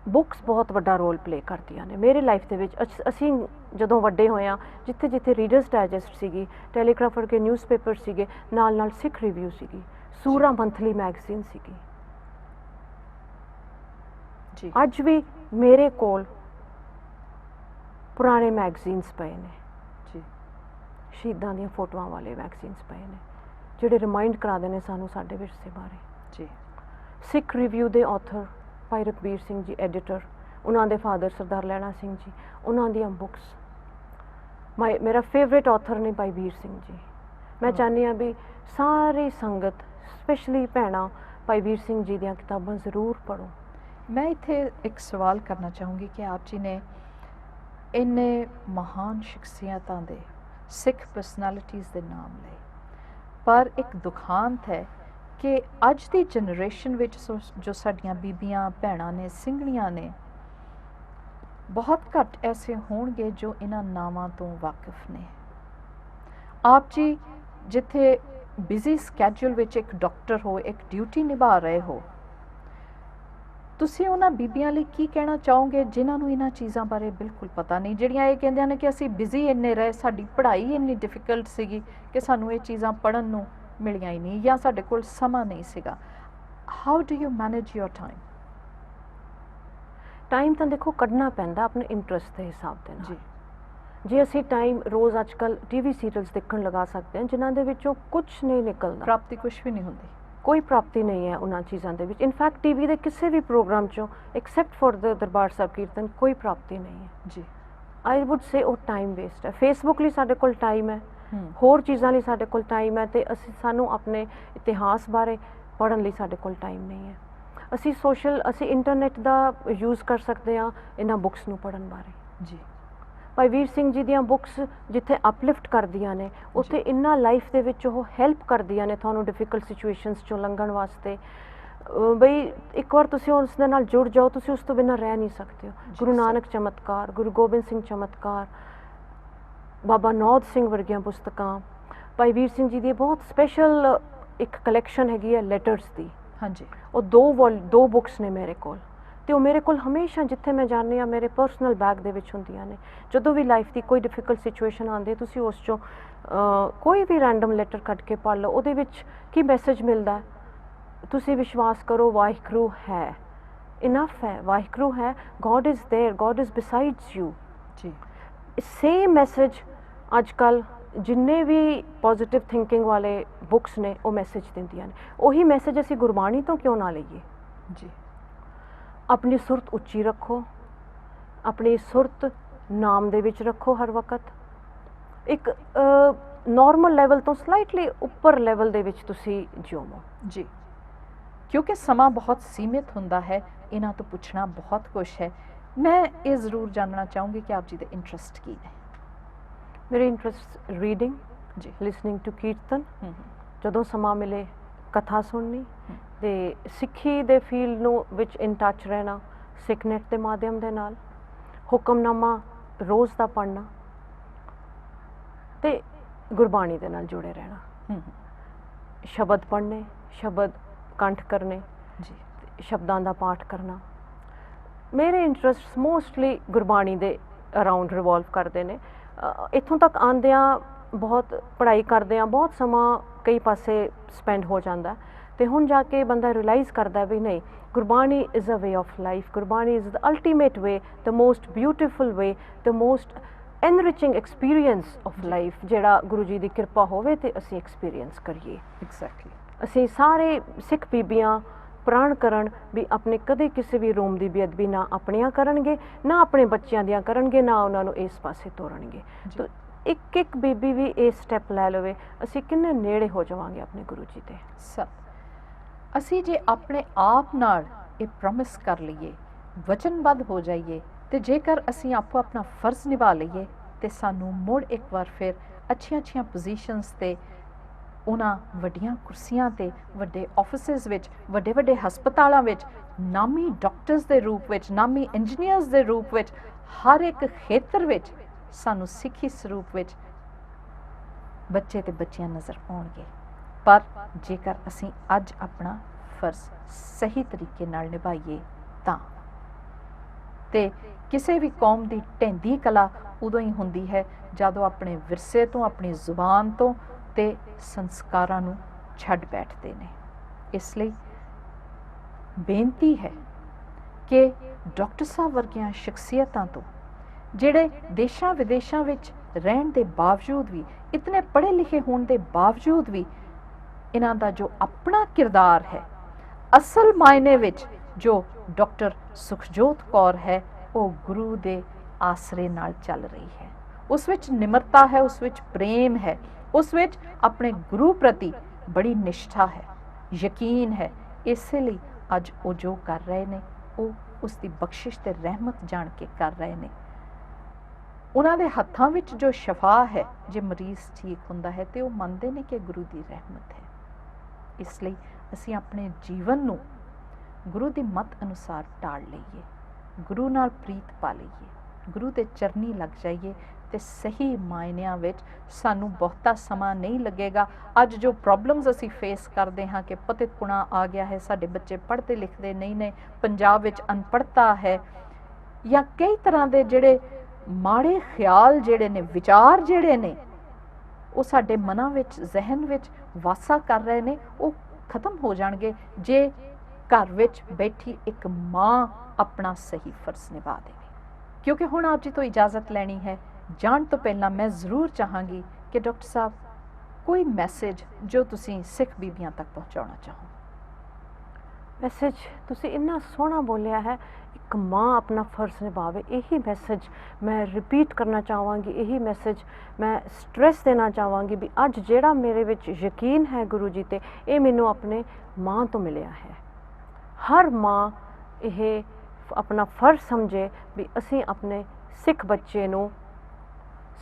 ਬੁੱਕਸ ਬਹੁਤ ਵੱਡਾ ਰੋਲ ਪਲੇ ਕਰਦੀਆਂ ਨੇ ਮੇਰੀ ਲਾਈਫ ਦੇ ਵਿੱਚ। ਅਸੀਂ ਜਦੋਂ ਵੱਡੇ ਹੋਏ ਹਾਂ, ਜਿੱਥੇ ਜਿੱਥੇ ਰੀਡਰਸ ਡਾਇਜੈਸਟ ਸੀਗੀ, ਟੈਲੀਗ੍ਰਾਫ ਵਰਗੇ ਨਿਊਜ਼ਪੇਪਰ ਸੀਗੇ, ਨਾਲ ਨਾਲ ਸਿੱਖ ਰਿਵਿਊ ਸੀਗੀ, ਸੂਰਾ ਮੰਥਲੀ ਮੈਗਜ਼ੀਨ ਸੀਗੀ। ਅੱਜ ਵੀ ਮੇਰੇ ਕੋਲ ਪੁਰਾਣੇ ਮੈਗਜ਼ੀਨਸ ਪਏ ਨੇ ਜੀ, ਸ਼ਹੀਦਾਂ ਦੀਆਂ ਫੋਟੋਆਂ ਵਾਲੇ ਮੈਗਜ਼ੀਨਸ ਪਏ ਨੇ, ਜਿਹੜੇ ਰਿਮਾਈਂਡ ਕਰਾਉਂਦੇ ਨੇ ਸਾਨੂੰ ਸਾਡੇ ਵਿਰਸੇ ਬਾਰੇ ਜੀ। ਸਿੱਖ ਰਿਵਿਊ ਦੇ ਆਥਰ ਭਾਈ ਰਘਬੀਰ ਸਿੰਘ ਜੀ ਐਡੀਟਰ, ਉਹਨਾਂ ਦੇ ਫਾਦਰ ਸਰਦਾਰ ਲਹਿਣਾ ਸਿੰਘ ਜੀ, ਉਹਨਾਂ ਦੀਆਂ ਬੁੱਕਸ। ਮੇਰਾ ਫੇਵਰੇਟ ਆਥਰ ਨੇ ਭਾਈ ਵੀਰ ਸਿੰਘ ਜੀ। ਮੈਂ ਚਾਹੁੰਦੀ ਹਾਂ ਵੀ ਸਾਰੀ ਸੰਗਤ, ਸਪੈਸ਼ਲੀ ਭੈਣਾਂ, ਭਾਈ ਵੀਰ ਸਿੰਘ ਜੀ ਦੀਆਂ ਕਿਤਾਬਾਂ ਜ਼ਰੂਰ ਪੜ੍ਹੋ। ਮੈਂ ਇੱਥੇ ਇੱਕ ਸਵਾਲ ਕਰਨਾ ਚਾਹੂੰਗੀ ਕਿ ਆਪ ਜੀ ਨੇ ਇੰਨੇ ਮਹਾਨ ਸ਼ਖਸੀਅਤਾਂ ਦੇ, ਸਿੱਖ ਪਰਸਨੈਲਿਟੀਜ਼ ਦੇ ਨਾਮ ਲਏ, ਪਰ ਇੱਕ ਦੁਖਾਂਤ ਹੈ ਕਿ ਅੱਜ ਦੀ ਜਨਰੇਸ਼ਨ ਵਿੱਚ ਜੋ ਸਾਡੀਆਂ ਬੀਬੀਆਂ ਭੈਣਾਂ ਨੇ, ਸਿੰਘਣੀਆਂ ਨੇ, ਬਹੁਤ ਘੱਟ ਐਸੇ ਹੋਣਗੇ ਜੋ ਇਹਨਾਂ ਨਾਵਾਂ ਤੋਂ ਵਾਕਿਫ ਨੇ। ਆਪ ਜੀ ਜਿੱਥੇ ਬਿਜ਼ੀ ਸਕੈਜੂਲ ਵਿੱਚ ਇੱਕ ਡਾਕਟਰ ਹੋ, ਇੱਕ ਡਿਊਟੀ ਨਿਭਾ ਰਹੇ ਹੋ, ਤੁਸੀਂ ਉਹਨਾਂ ਬੀਬੀਆਂ ਲਈ ਕੀ ਕਹਿਣਾ ਚਾਹੋਗੇ ਜਿਨ੍ਹਾਂ ਨੂੰ ਇਹਨਾਂ ਚੀਜ਼ਾਂ ਬਾਰੇ ਬਿਲਕੁਲ ਪਤਾ ਨਹੀਂ, ਜਿਹੜੀਆਂ ਇਹ ਕਹਿੰਦੀਆਂ ਨੇ ਕਿ ਅਸੀਂ ਬਿਜ਼ੀ ਇੰਨੇ ਰਹੇ, ਸਾਡੀ ਪੜ੍ਹਾਈ ਇੰਨੀ ਡਿਫਿਕਲਟ ਸੀਗੀ ਕਿ ਸਾਨੂੰ ਇਹ ਚੀਜ਼ਾਂ ਪੜ੍ਹਨ ਨੂੰ ਮਿਲੀਆਂ ਹੀ ਨਹੀਂ, ਜਾਂ ਸਾਡੇ ਕੋਲ ਸਮਾਂ ਨਹੀਂ ਸੀਗਾ। How do you manage your time? Time ਤਾਂ ਦੇਖੋ ਕੱਢਣਾ ਪੈਂਦਾ ਆਪਣੇ ਇੰਟਰਸਟ ਦੇ ਹਿਸਾਬ ਦੇ ਨਾਲ। ਜੀ, ਜੇ ਅਸੀਂ ਟਾਈਮ ਰੋਜ਼ ਅੱਜ ਕੱਲ੍ਹ ਟੀਵੀ ਸੀਰੀਅਲਸ ਦੇਖਣ ਲਗਾ ਸਕਦੇ ਹਾਂ ਜਿਨ੍ਹਾਂ ਦੇ ਵਿੱਚੋਂ ਕੁਝ ਨਹੀਂ ਨਿਕਲਦਾ, ਪ੍ਰਾਪਤੀ ਕੁਝ ਵੀ ਨਹੀਂ ਹੁੰਦੀ, ਕੋਈ ਪ੍ਰਾਪਤੀ ਨਹੀਂ ਹੈ ਉਹਨਾਂ ਚੀਜ਼ਾਂ ਦੇ ਵਿੱਚ। ਇਨਫੈਕਟ ਟੀਵੀ ਦੇ ਕਿਸੇ ਵੀ ਪ੍ਰੋਗਰਾਮ 'ਚੋਂ accept for the Darbar Sahib ਕੀਰਤਨ ਕੋਈ ਪ੍ਰਾਪਤੀ ਨਹੀਂ ਹੈ। ਜੀ, ਆਈ ਵੁੱਡ ਸੇ ਉਹ ਟਾਈਮ ਵੇਸਟ ਹੈ। ਫੇਸਬੁੱਕ ਲਈ ਸਾਡੇ ਕੋਲ ਟਾਈਮ ਹੈ, ਹੋਰ ਚੀਜ਼ਾਂ ਲਈ ਸਾਡੇ ਕੋਲ ਟਾਈਮ ਹੈ, ਤੇ ਸਾਨੂੰ ਆਪਣੇ ਇਤਿਹਾਸ ਬਾਰੇ ਪੜ੍ਹਨ ਲਈ ਸਾਡੇ ਕੋਲ ਟਾਈਮ ਨਹੀਂ ਹੈ। ਅਸੀਂ ਇੰਟਰਨੈਟ ਦਾ ਯੂਜ਼ ਕਰ ਸਕਦੇ ਹਾਂ ਇਹਨਾਂ ਬੁੱਕਸ ਨੂੰ ਪੜ੍ਹਨ ਬਾਰੇ। ਜੀ, ਭਾਈ ਵੀਰ ਸਿੰਘ ਜੀ ਦੀਆਂ ਬੁੱਕਸ ਜਿੱਥੇ ਅਪਲਿਫਟ ਕਰਦੀਆਂ ਨੇ, ਉੱਥੇ ਇੰਨਾ ਲਾਈਫ ਦੇ ਵਿੱਚ ਉਹ ਹੈਲਪ ਕਰਦੀਆਂ ਨੇ ਤੁਹਾਨੂੰ ਡਿਫਿਕਲਟ ਸਿਚੁਏਸ਼ਨਸ 'ਚੋਂ ਲੰਘਣ ਵਾਸਤੇ। ਬਈ ਇੱਕ ਵਾਰ ਤੁਸੀਂ ਉਸ ਦੇ ਨਾਲ ਜੁੜ ਜਾਓ, ਤੁਸੀਂ ਉਸ ਤੋਂ ਬਿਨਾਂ ਰਹਿ ਨਹੀਂ ਸਕਦੇ ਹੋ। ਗੁਰੂ ਨਾਨਕ ਚਮਤਕਾਰ, ਗੁਰੂ ਗੋਬਿੰਦ ਸਿੰਘ ਚਮਤਕਾਰ, ਬਾਬਾ ਨੌਧ ਸਿੰਘ ਵਰਗੀਆਂ ਪੁਸਤਕਾਂ, ਭਾਈ ਵੀਰ ਸਿੰਘ ਜੀ ਦੀ ਬਹੁਤ ਸਪੈਸ਼ਲ ਇੱਕ ਕਲੈਕਸ਼ਨ ਹੈਗੀ ਹੈ ਲੈਟਰਸ ਦੀ। ਹਾਂਜੀ, ਉਹ ਦੋ ਬੁੱਕਸ ਨੇ ਮੇਰੇ ਕੋਲ, ਤੇ ਉਹ ਮੇਰੇ ਕੋਲ ਹਮੇਸ਼ਾ ਜਿੱਥੇ ਮੈਂ ਜਾਂਦੀ ਹਾਂ ਮੇਰੇ ਪਰਸਨਲ ਬੈਗ ਦੇ ਵਿੱਚ ਹੁੰਦੀਆਂ ਨੇ। ਜਦੋਂ ਵੀ ਲਾਈਫ ਦੀ ਕੋਈ ਡਿਫਿਕਲਟ ਸਿਚੁਏਸ਼ਨ ਆਉਂਦੀ, ਤੁਸੀਂ ਉਸ 'ਚੋਂ ਕੋਈ ਵੀ ਰੈਂਡਮ ਲੈਟਰ ਕੱਢ ਕੇ ਪੜ੍ਹ ਲਓ, ਉਹਦੇ ਵਿੱਚ ਕੀ ਮੈਸੇਜ ਮਿਲਦਾ। ਤੁਸੀਂ ਵਿਸ਼ਵਾਸ ਕਰੋ, ਵਾਹਿਗੁਰੂ ਹੈ, ਇਨਫ ਹੈ, ਵਾਹਿਗੁਰੂ ਹੈ, God is there, God is besides you. ਜੀ, ਸੇਮ ਮੈਸੇਜ ਅੱਜ ਕੱਲ੍ਹ ਜਿੰਨੇ ਵੀ ਪੋਜ਼ਿਟਿਵ ਥਿੰਕਿੰਗ ਵਾਲੇ ਬੁੱਕਸ ਨੇ ਉਹ ਮੈਸੇਜ ਦਿੰਦੀਆਂ ਨੇ। ਉਹੀ ਮੈਸੇਜ ਅਸੀਂ ਗੁਰਬਾਣੀ ਤੋਂ ਕਿਉਂ ਨਾ ਲਈਏ? ਜੀ, ਆਪਣੀ ਸੁਰਤ ਉੱਚੀ ਰੱਖੋ, ਆਪਣੀ ਸੁਰਤ ਨਾਮ ਦੇ ਵਿੱਚ ਰੱਖੋ ਹਰ ਵਕਤ। ਇੱਕ ਨਾਰਮਲ ਲੈਵਲ ਤੋਂ ਸਲਾਈਟਲੀ ਉੱਪਰ ਲੈਵਲ ਦੇ ਵਿੱਚ ਤੁਸੀਂ ਜਿਉਵੋ। ਜੀ, ਕਿਉਂਕਿ ਸਮਾਂ ਬਹੁਤ ਸੀਮਿਤ ਹੁੰਦਾ ਹੈ, ਇਹਨਾਂ ਤੋਂ ਪੁੱਛਣਾ ਬਹੁਤ ਕੁਛ ਹੈ। ਮੈਂ ਇਹ ਜ਼ਰੂਰ ਜਾਣਨਾ ਚਾਹੂੰਗੀ ਕਿ ਆਪ ਜੀ ਦੇ ਇੰਟਰਸਟ ਕੀ ਨੇ? ਮੇਰੇ ਇੰਟਰਸਟ ਰੀਡਿੰਗ, ਜੀ, ਲਿਸਨਿੰਗ ਟੂ ਕੀਰਤਨ, ਜਦੋਂ ਸਮਾਂ ਮਿਲੇ ਕਥਾ ਸੁਣਨੀ, ਤੇ ਸਿੱਖੀ ਦੇ ਫੀਲਡ ਨੂੰ ਵਿੱਚ ਇਨ ਟੱਚ ਰਹਿਣਾ, ਸਿੱਖਨੈਟ ਦੇ ਮਾਧਿਅਮ ਦੇ ਨਾਲ, ਹੁਕਮਨਾਮਾ ਰੋਜ਼ ਦਾ ਪੜ੍ਹਨਾ, ਤੇ ਗੁਰਬਾਣੀ ਦੇ ਨਾਲ ਜੁੜੇ ਰਹਿਣਾ। ਸ਼ਬਦ ਪੜ੍ਹਨੇ, ਸ਼ਬਦ ਕੰਠ ਕਰਨੇ, ਜੀ, ਸ਼ਬਦਾਂ ਦਾ ਪਾਠ ਕਰਨਾ। ਮੇਰੇ ਇੰਟਰਸਟ ਮੋਸਟਲੀ ਗੁਰਬਾਣੀ ਦੇ ਅਰਾਊਂਡ ਰਿਵੋਲਵ ਕਰਦੇ ਨੇ। ਇੱਥੋਂ ਤੱਕ ਆਉਂਦਿਆਂ ਬਹੁਤ ਪੜ੍ਹਾਈ ਕਰਦਿਆਂ ਬਹੁਤ ਸਮਾਂ ਕਈ ਪਾਸੇ ਸਪੈਂਡ ਹੋ ਜਾਂਦਾ, ਤੇ ਹੁਣ ਜਾ ਕੇ ਬੰਦਾ ਰਿਅਲਾਈਜ਼ ਕਰਦਾ ਵੀ ਨਹੀਂ, Gurbani is a way of life, Gurbani is the ultimate way, the most beautiful way, the most enriching experience of life, ਜਿਹੜਾ ਗੁਰੂ ਜੀ ਦੀ ਕਿਰਪਾ ਹੋਵੇ ਤੇ ਅਸੀਂ ਐਕਸਪੀਰੀਅੰਸ ਕਰੀਏ। ਐਗਜ਼ੈਕਟਲੀ। ਅਸੀਂ ਸਾਰੇ ਸਿੱਖ ਬੀਬੀਆਂ ਪ੍ਰਾਣ ਕਰਨ ਵੀ ਆਪਣੇ ਕਦੇ ਕਿਸੇ ਵੀ ਰੂਮ ਦੀ ਬੇਅਦਬੀ ਨਾ ਆਪਣੀਆਂ ਕਰਨਗੇ, ਨਾ ਆਪਣੇ ਬੱਚਿਆਂ ਦੀਆਂ ਕਰਨਗੇ, ਨਾ ਉਹਨਾਂ ਨੂੰ ਇਸ ਪਾਸੇ ਤੋਰਨਗੇ। ਤਾਂ ਇੱਕ ਇੱਕ ਬੀਬੀ ਵੀ ਇਹ ਸਟੈਪ ਲੈ ਲਵੇ, ਅਸੀਂ ਕਿੰਨੇ ਨੇੜੇ ਹੋ ਜਾਵਾਂਗੇ ਆਪਣੇ ਗੁਰੂ ਜੀ ਦੇ। ਅਸੀਂ ਜੇ ਆਪਣੇ ਆਪ ਨਾਲ ਇਹ ਪ੍ਰੋਮਿਸ ਕਰ ਲਈਏ, ਵਚਨਬੱਧ ਹੋ ਜਾਈਏ, ਤੇ ਜੇਕਰ ਅਸੀਂ ਆਪੋ ਆਪਣਾ ਫਰਜ਼ ਨਿਭਾ ਲਈਏ, ਤੇ ਸਾਨੂੰ ਮੁੜ ਇੱਕ ਵਾਰ ਫਿਰ ਅੱਛੀਆਂ ਪੋਜੀਸ਼ਨਸ ਤੇ, ਉਹਨਾਂ ਵੱਡੀਆਂ ਕੁਰਸੀਆਂ ਤੇ, ਵੱਡੇ ਆਫਿਸਿਸ ਵਿੱਚ, ਵੱਡੇ ਹਸਪਤਾਲਾਂ ਵਿੱਚ, ਨਾਮੀ ਡਾਕਟਰਸ ਦੇ ਰੂਪ ਵਿੱਚ, ਨਾਮੀ ਇੰਜੀਨੀਅਰਸ ਦੇ ਰੂਪ ਵਿੱਚ, ਹਰ ਇੱਕ ਖੇਤਰ ਵਿੱਚ ਸਾਨੂੰ ਸਿੱਖੀ ਸਰੂਪ ਵਿੱਚ ਬੱਚੇ ਤੇ ਬੱਚੀਆਂ ਨਜ਼ਰ ਆਉਣਗੇ। ਪਰ ਜੇਕਰ ਅਸੀਂ ਅੱਜ ਆਪਣਾ ਫਰਜ਼ ਸਹੀ ਤਰੀਕੇ ਨਾਲ ਨਿਭਾਈਏ ਤਾਂ। ਤੇ ਕਿਸੇ ਵੀ ਕੌਮ ਦੀ ਢਹਿੰਦੀ ਕਲਾ ਉਦੋਂ ਹੀ ਹੁੰਦੀ ਹੈ ਜਦੋਂ ਆਪਣੇ ਵਿਰਸੇ ਤੋਂ, ਆਪਣੀ ਜ਼ੁਬਾਨ ਤੋਂ ਤੇ ਸੰਸਕਾਰਾਂ ਨੂੰ ਛੱਡ ਬੈਠਦੇ ਨੇ। ਇਸ ਲਈ ਬੇਨਤੀ ਹੈ ਕਿ ਡਾਕਟਰ ਸਾਹਿਬ ਵਰਗੀਆਂ ਸ਼ਖਸੀਅਤਾਂ ਤੋਂ, ਜਿਹੜੇ ਦੇਸ਼ਾਂ ਵਿਦੇਸ਼ਾਂ ਵਿੱਚ ਰਹਿਣ ਦੇ ਬਾਵਜੂਦ ਵੀ, ਇਤਨੇ ਪੜ੍ਹੇ ਲਿਖੇ ਹੋਣ ਦੇ ਬਾਵਜੂਦ ਵੀ, ਇਹਨਾਂ ਦਾ ਜੋ ਆਪਣਾ ਕਿਰਦਾਰ ਹੈ, ਅਸਲ ਮਾਇਨੇ ਵਿੱਚ ਜੋ ਡਾਕਟਰ ਸੁਖਜੋਤ ਕੌਰ ਹੈ, ਉਹ ਗੁਰੂ ਦੇ ਆਸਰੇ ਨਾਲ ਚੱਲ ਰਹੀ ਹੈ। ਉਸ ਵਿੱਚ ਨਿਮਰਤਾ ਹੈ, ਉਸ ਵਿੱਚ ਪ੍ਰੇਮ ਹੈ, ਉਸ ਵਿੱਚ ਆਪਣੇ ਗੁਰੂ ਪ੍ਰਤੀ ਬੜੀ ਨਿਸ਼ਠਾ ਹੈ, ਯਕੀਨ ਹੈ। ਇਸੇ ਲਈ ਅੱਜ ਉਹ ਜੋ ਕਰ ਰਹੇ ਨੇ, ਉਹ ਉਸ ਦੀ ਬਖਸ਼ਿਸ਼ ਤੇ ਰਹਿਮਤ ਜਾਣ ਕੇ ਕਰ ਰਹੇ ਨੇ। ਉਹਨਾਂ ਦੇ ਹੱਥਾਂ ਵਿੱਚ ਜੋ ਸ਼ਫਾ ਹੈ, ਜੇ ਮਰੀਜ਼ ਠੀਕ ਹੁੰਦਾ ਹੈ ਤੇ ਉਹ ਮੰਨਦੇ ਨੇ ਕਿ ਗੁਰੂ ਦੀ ਰਹਿਮਤ ਹੈ। ਇਸ ਲਈ ਅਸੀਂ ਆਪਣੇ ਜੀਵਨ ਨੂੰ ਗੁਰੂ ਦੀ ਮੱਤ ਅਨੁਸਾਰ ਢਾਲ ਲਈਏ, ਗੁਰੂ ਨਾਲ ਪ੍ਰੀਤ ਪਾ ਲਈਏ, ਗੁਰੂ ਦੇ ਚਰਨੀ ਲੱਗ ਜਾਈਏ, ਤੇ ਸਹੀ ਮਾਇਨਿਆਂ ਵਿੱਚ ਸਾਨੂੰ ਬਹੁਤਾ ਸਮਾਂ ਨਹੀਂ ਲੱਗੇਗਾ। ਅੱਜ ਜੋ ਪ੍ਰੋਬਲਮਸ ਅਸੀਂ ਫੇਸ ਕਰਦੇ ਹਾਂ ਕਿ ਪਤਿਤਪੁਣਾ ਆ ਗਿਆ ਹੈ, ਸਾਡੇ ਬੱਚੇ ਪੜ੍ਹਦੇ ਲਿਖਦੇ ਨਹੀਂ ਨੇ, ਪੰਜਾਬ ਵਿੱਚ ਅਨਪੜ੍ਹਤਾ ਹੈ, ਜਾਂ ਕਈ ਤਰ੍ਹਾਂ ਦੇ ਜਿਹੜੇ ਮਾੜੇ ਖਿਆਲ ਜਿਹੜੇ ਨੇ, ਵਿਚਾਰ ਜਿਹੜੇ ਨੇ, ਉਹ ਸਾਡੇ ਮਨਾਂ ਵਿੱਚ, ਜ਼ਿਹਨ ਵਿੱਚ ਵਾਸਾ ਕਰ ਰਹੇ ਨੇ, ਉਹ ਖਤਮ ਹੋ ਜਾਣਗੇ ਜੇ ਘਰ ਵਿੱਚ ਬੈਠੀ ਇੱਕ ਮਾਂ ਆਪਣਾ ਸਹੀ ਫਰਜ਼ ਨਿਭਾ ਦੇਵੇ। ਕਿਉਂਕਿ ਹੁਣ ਆਪ ਜੀ ਤੋਂ ਇਜਾਜ਼ਤ ਲੈਣੀ ਹੈ। ਜਾਣ ਤੋਂ ਪਹਿਲਾਂ ਮੈਂ ਜ਼ਰੂਰ ਚਾਹਾਂਗੀ ਕਿ ਡਾਕਟਰ ਸਾਹਿਬ ਕੋਈ ਮੈਸੇਜ ਜੋ ਤੁਸੀਂ ਸਿੱਖ ਬੀਬੀਆਂ ਤੱਕ ਪਹੁੰਚਾਉਣਾ ਚਾਹੋ। ਮੈਸੇਜ ਤੁਸੀਂ ਇੰਨਾ ਸੋਹਣਾ ਬੋਲਿਆ ਹੈ, ਇੱਕ ਮਾਂ ਆਪਣਾ ਫਰਜ਼ ਨਿਭਾਵੇ, ਇਹੀ ਮੈਸੇਜ ਮੈਂ ਰਿਪੀਟ ਕਰਨਾ ਚਾਹਾਂਗੀ, ਇਹੀ ਮੈਸੇਜ ਮੈਂ ਸਟ੍ਰੈਸ ਦੇਣਾ ਚਾਹਾਂਗੀ ਵੀ ਅੱਜ ਜਿਹੜਾ ਮੇਰੇ ਵਿੱਚ ਯਕੀਨ ਹੈ ਗੁਰੂ ਜੀ ਤੇ, ਇਹ ਮੈਨੂੰ ਆਪਣੇ ਮਾਂ ਤੋਂ ਮਿਲਿਆ ਹੈ। ਹਰ ਮਾਂ ਇਹ ਆਪਣਾ ਫਰਜ਼ ਸਮਝੇ ਵੀ ਅਸੀਂ ਆਪਣੇ ਸਿੱਖ ਬੱਚੇ ਨੂੰ,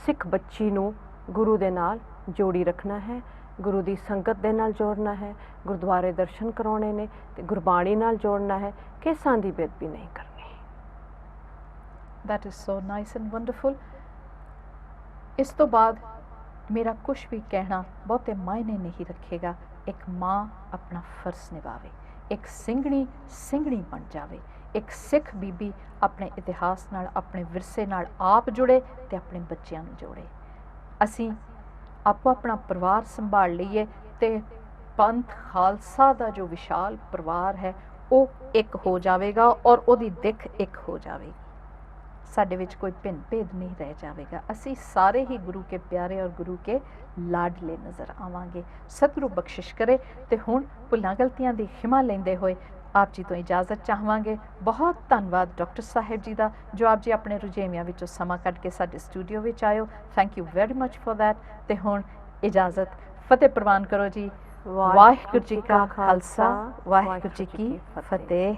ਸਿੱਖ ਬੱਚੀ ਨੂੰ ਗੁਰੂ ਦੇ ਨਾਲ ਜੋੜੀ ਰੱਖਣਾ ਹੈ, ਗੁਰੂ ਦੀ ਸੰਗਤ ਦੇ ਨਾਲ ਜੋੜਨਾ ਹੈ, ਗੁਰਦੁਆਰੇ ਦਰਸ਼ਨ ਕਰਾਉਣੇ ਨੇ ਤੇ ਗੁਰਬਾਣੀ ਨਾਲ ਜੋੜਨਾ ਹੈ, ਕੇਸਾਂ ਦੀ ਬੇਅਦਬੀ ਨਹੀਂ ਕਰਨੀ। That is so nice and wonderful. ਇਸ ਤੋਂ ਬਾਅਦ ਮੇਰਾ ਕੁਝ ਵੀ ਕਹਿਣਾ ਬਹੁਤੇ ਮਾਇਨੇ ਨਹੀਂ ਰੱਖੇਗਾ। ਇੱਕ ਮਾਂ ਆਪਣਾ ਫਰਜ਼ ਨਿਭਾਵੇ, ਇੱਕ ਸਿੰਘਣੀ ਬਣ ਜਾਵੇ, ਇੱਕ ਸਿੱਖ ਬੀਬੀ ਆਪਣੇ ਇਤਿਹਾਸ ਨਾਲ, ਆਪਣੇ ਵਿਰਸੇ ਨਾਲ ਆਪ ਜੁੜੇ ਤੇ ਆਪਣੇ ਬੱਚਿਆਂ ਨੂੰ ਜੋੜੇ। ਅਸੀਂ ਆਪੋ ਆਪਣਾ ਪਰਿਵਾਰ ਸੰਭਾਲ ਲਈਏ ਤੇ ਪੰਥ ਖਾਲਸਾ ਦਾ ਜੋ ਵਿਸ਼ਾਲ ਪਰਿਵਾਰ ਹੈ ਉਹ ਇੱਕ ਹੋ ਜਾਵੇਗਾ ਔਰ ਉਹਦੀ ਦਿੱਖ ਇੱਕ ਹੋ ਜਾਵੇਗੀ। ਸਾਡੇ ਵਿੱਚ ਕੋਈ ਭਿੰਨ ਭੇਦ ਨਹੀਂ ਰਹਿ ਜਾਵੇਗਾ। ਅਸੀਂ ਸਾਰੇ ਹੀ ਗੁਰੂ ਕੇ ਪਿਆਰੇ ਔਰ ਗੁਰੂ ਕੇ ਲਾਡਲੇ ਨਜ਼ਰ ਆਵਾਂਗੇ। ਸਤਿਗੁਰੂ ਬਖਸ਼ਿਸ਼ ਕਰੇ। ਤੇ ਹੁਣ ਭੁੱਲਾਂ ਗਲਤੀਆਂ ਦੀ ਖਿਮਾ ਲੈਂਦੇ ਹੋਏ ਆਪ ਜੀ ਤੋਂ ਇਜਾਜ਼ਤ ਚਾਹਾਂਗੇ। ਬਹੁਤ ਧੰਨਵਾਦ ਡਾਕਟਰ ਸਾਹਿਬ ਜੀ ਦਾ, ਜੋ ਆਪ ਜੀ ਆਪਣੇ ਰੁਝੇਵਿਆਂ ਵਿੱਚੋਂ ਸਮਾਂ ਕੱਢ ਕੇ ਸਾਡੇ ਸਟੂਡੀਓ ਵਿੱਚ ਆਇਓ। Thank you very much for that. ਤੇ ਹੁਣ ਇਜਾਜ਼ਤ, ਫਤਿਹ ਪ੍ਰਵਾਨ ਕਰੋ ਜੀ। ਵਾਹਿਗੁਰੂ ਜੀ ਕਾ ਖਾਲਸਾ, ਵਾਹਿਗੁਰੂ ਜੀ ਕੀ ਫਤਿਹ।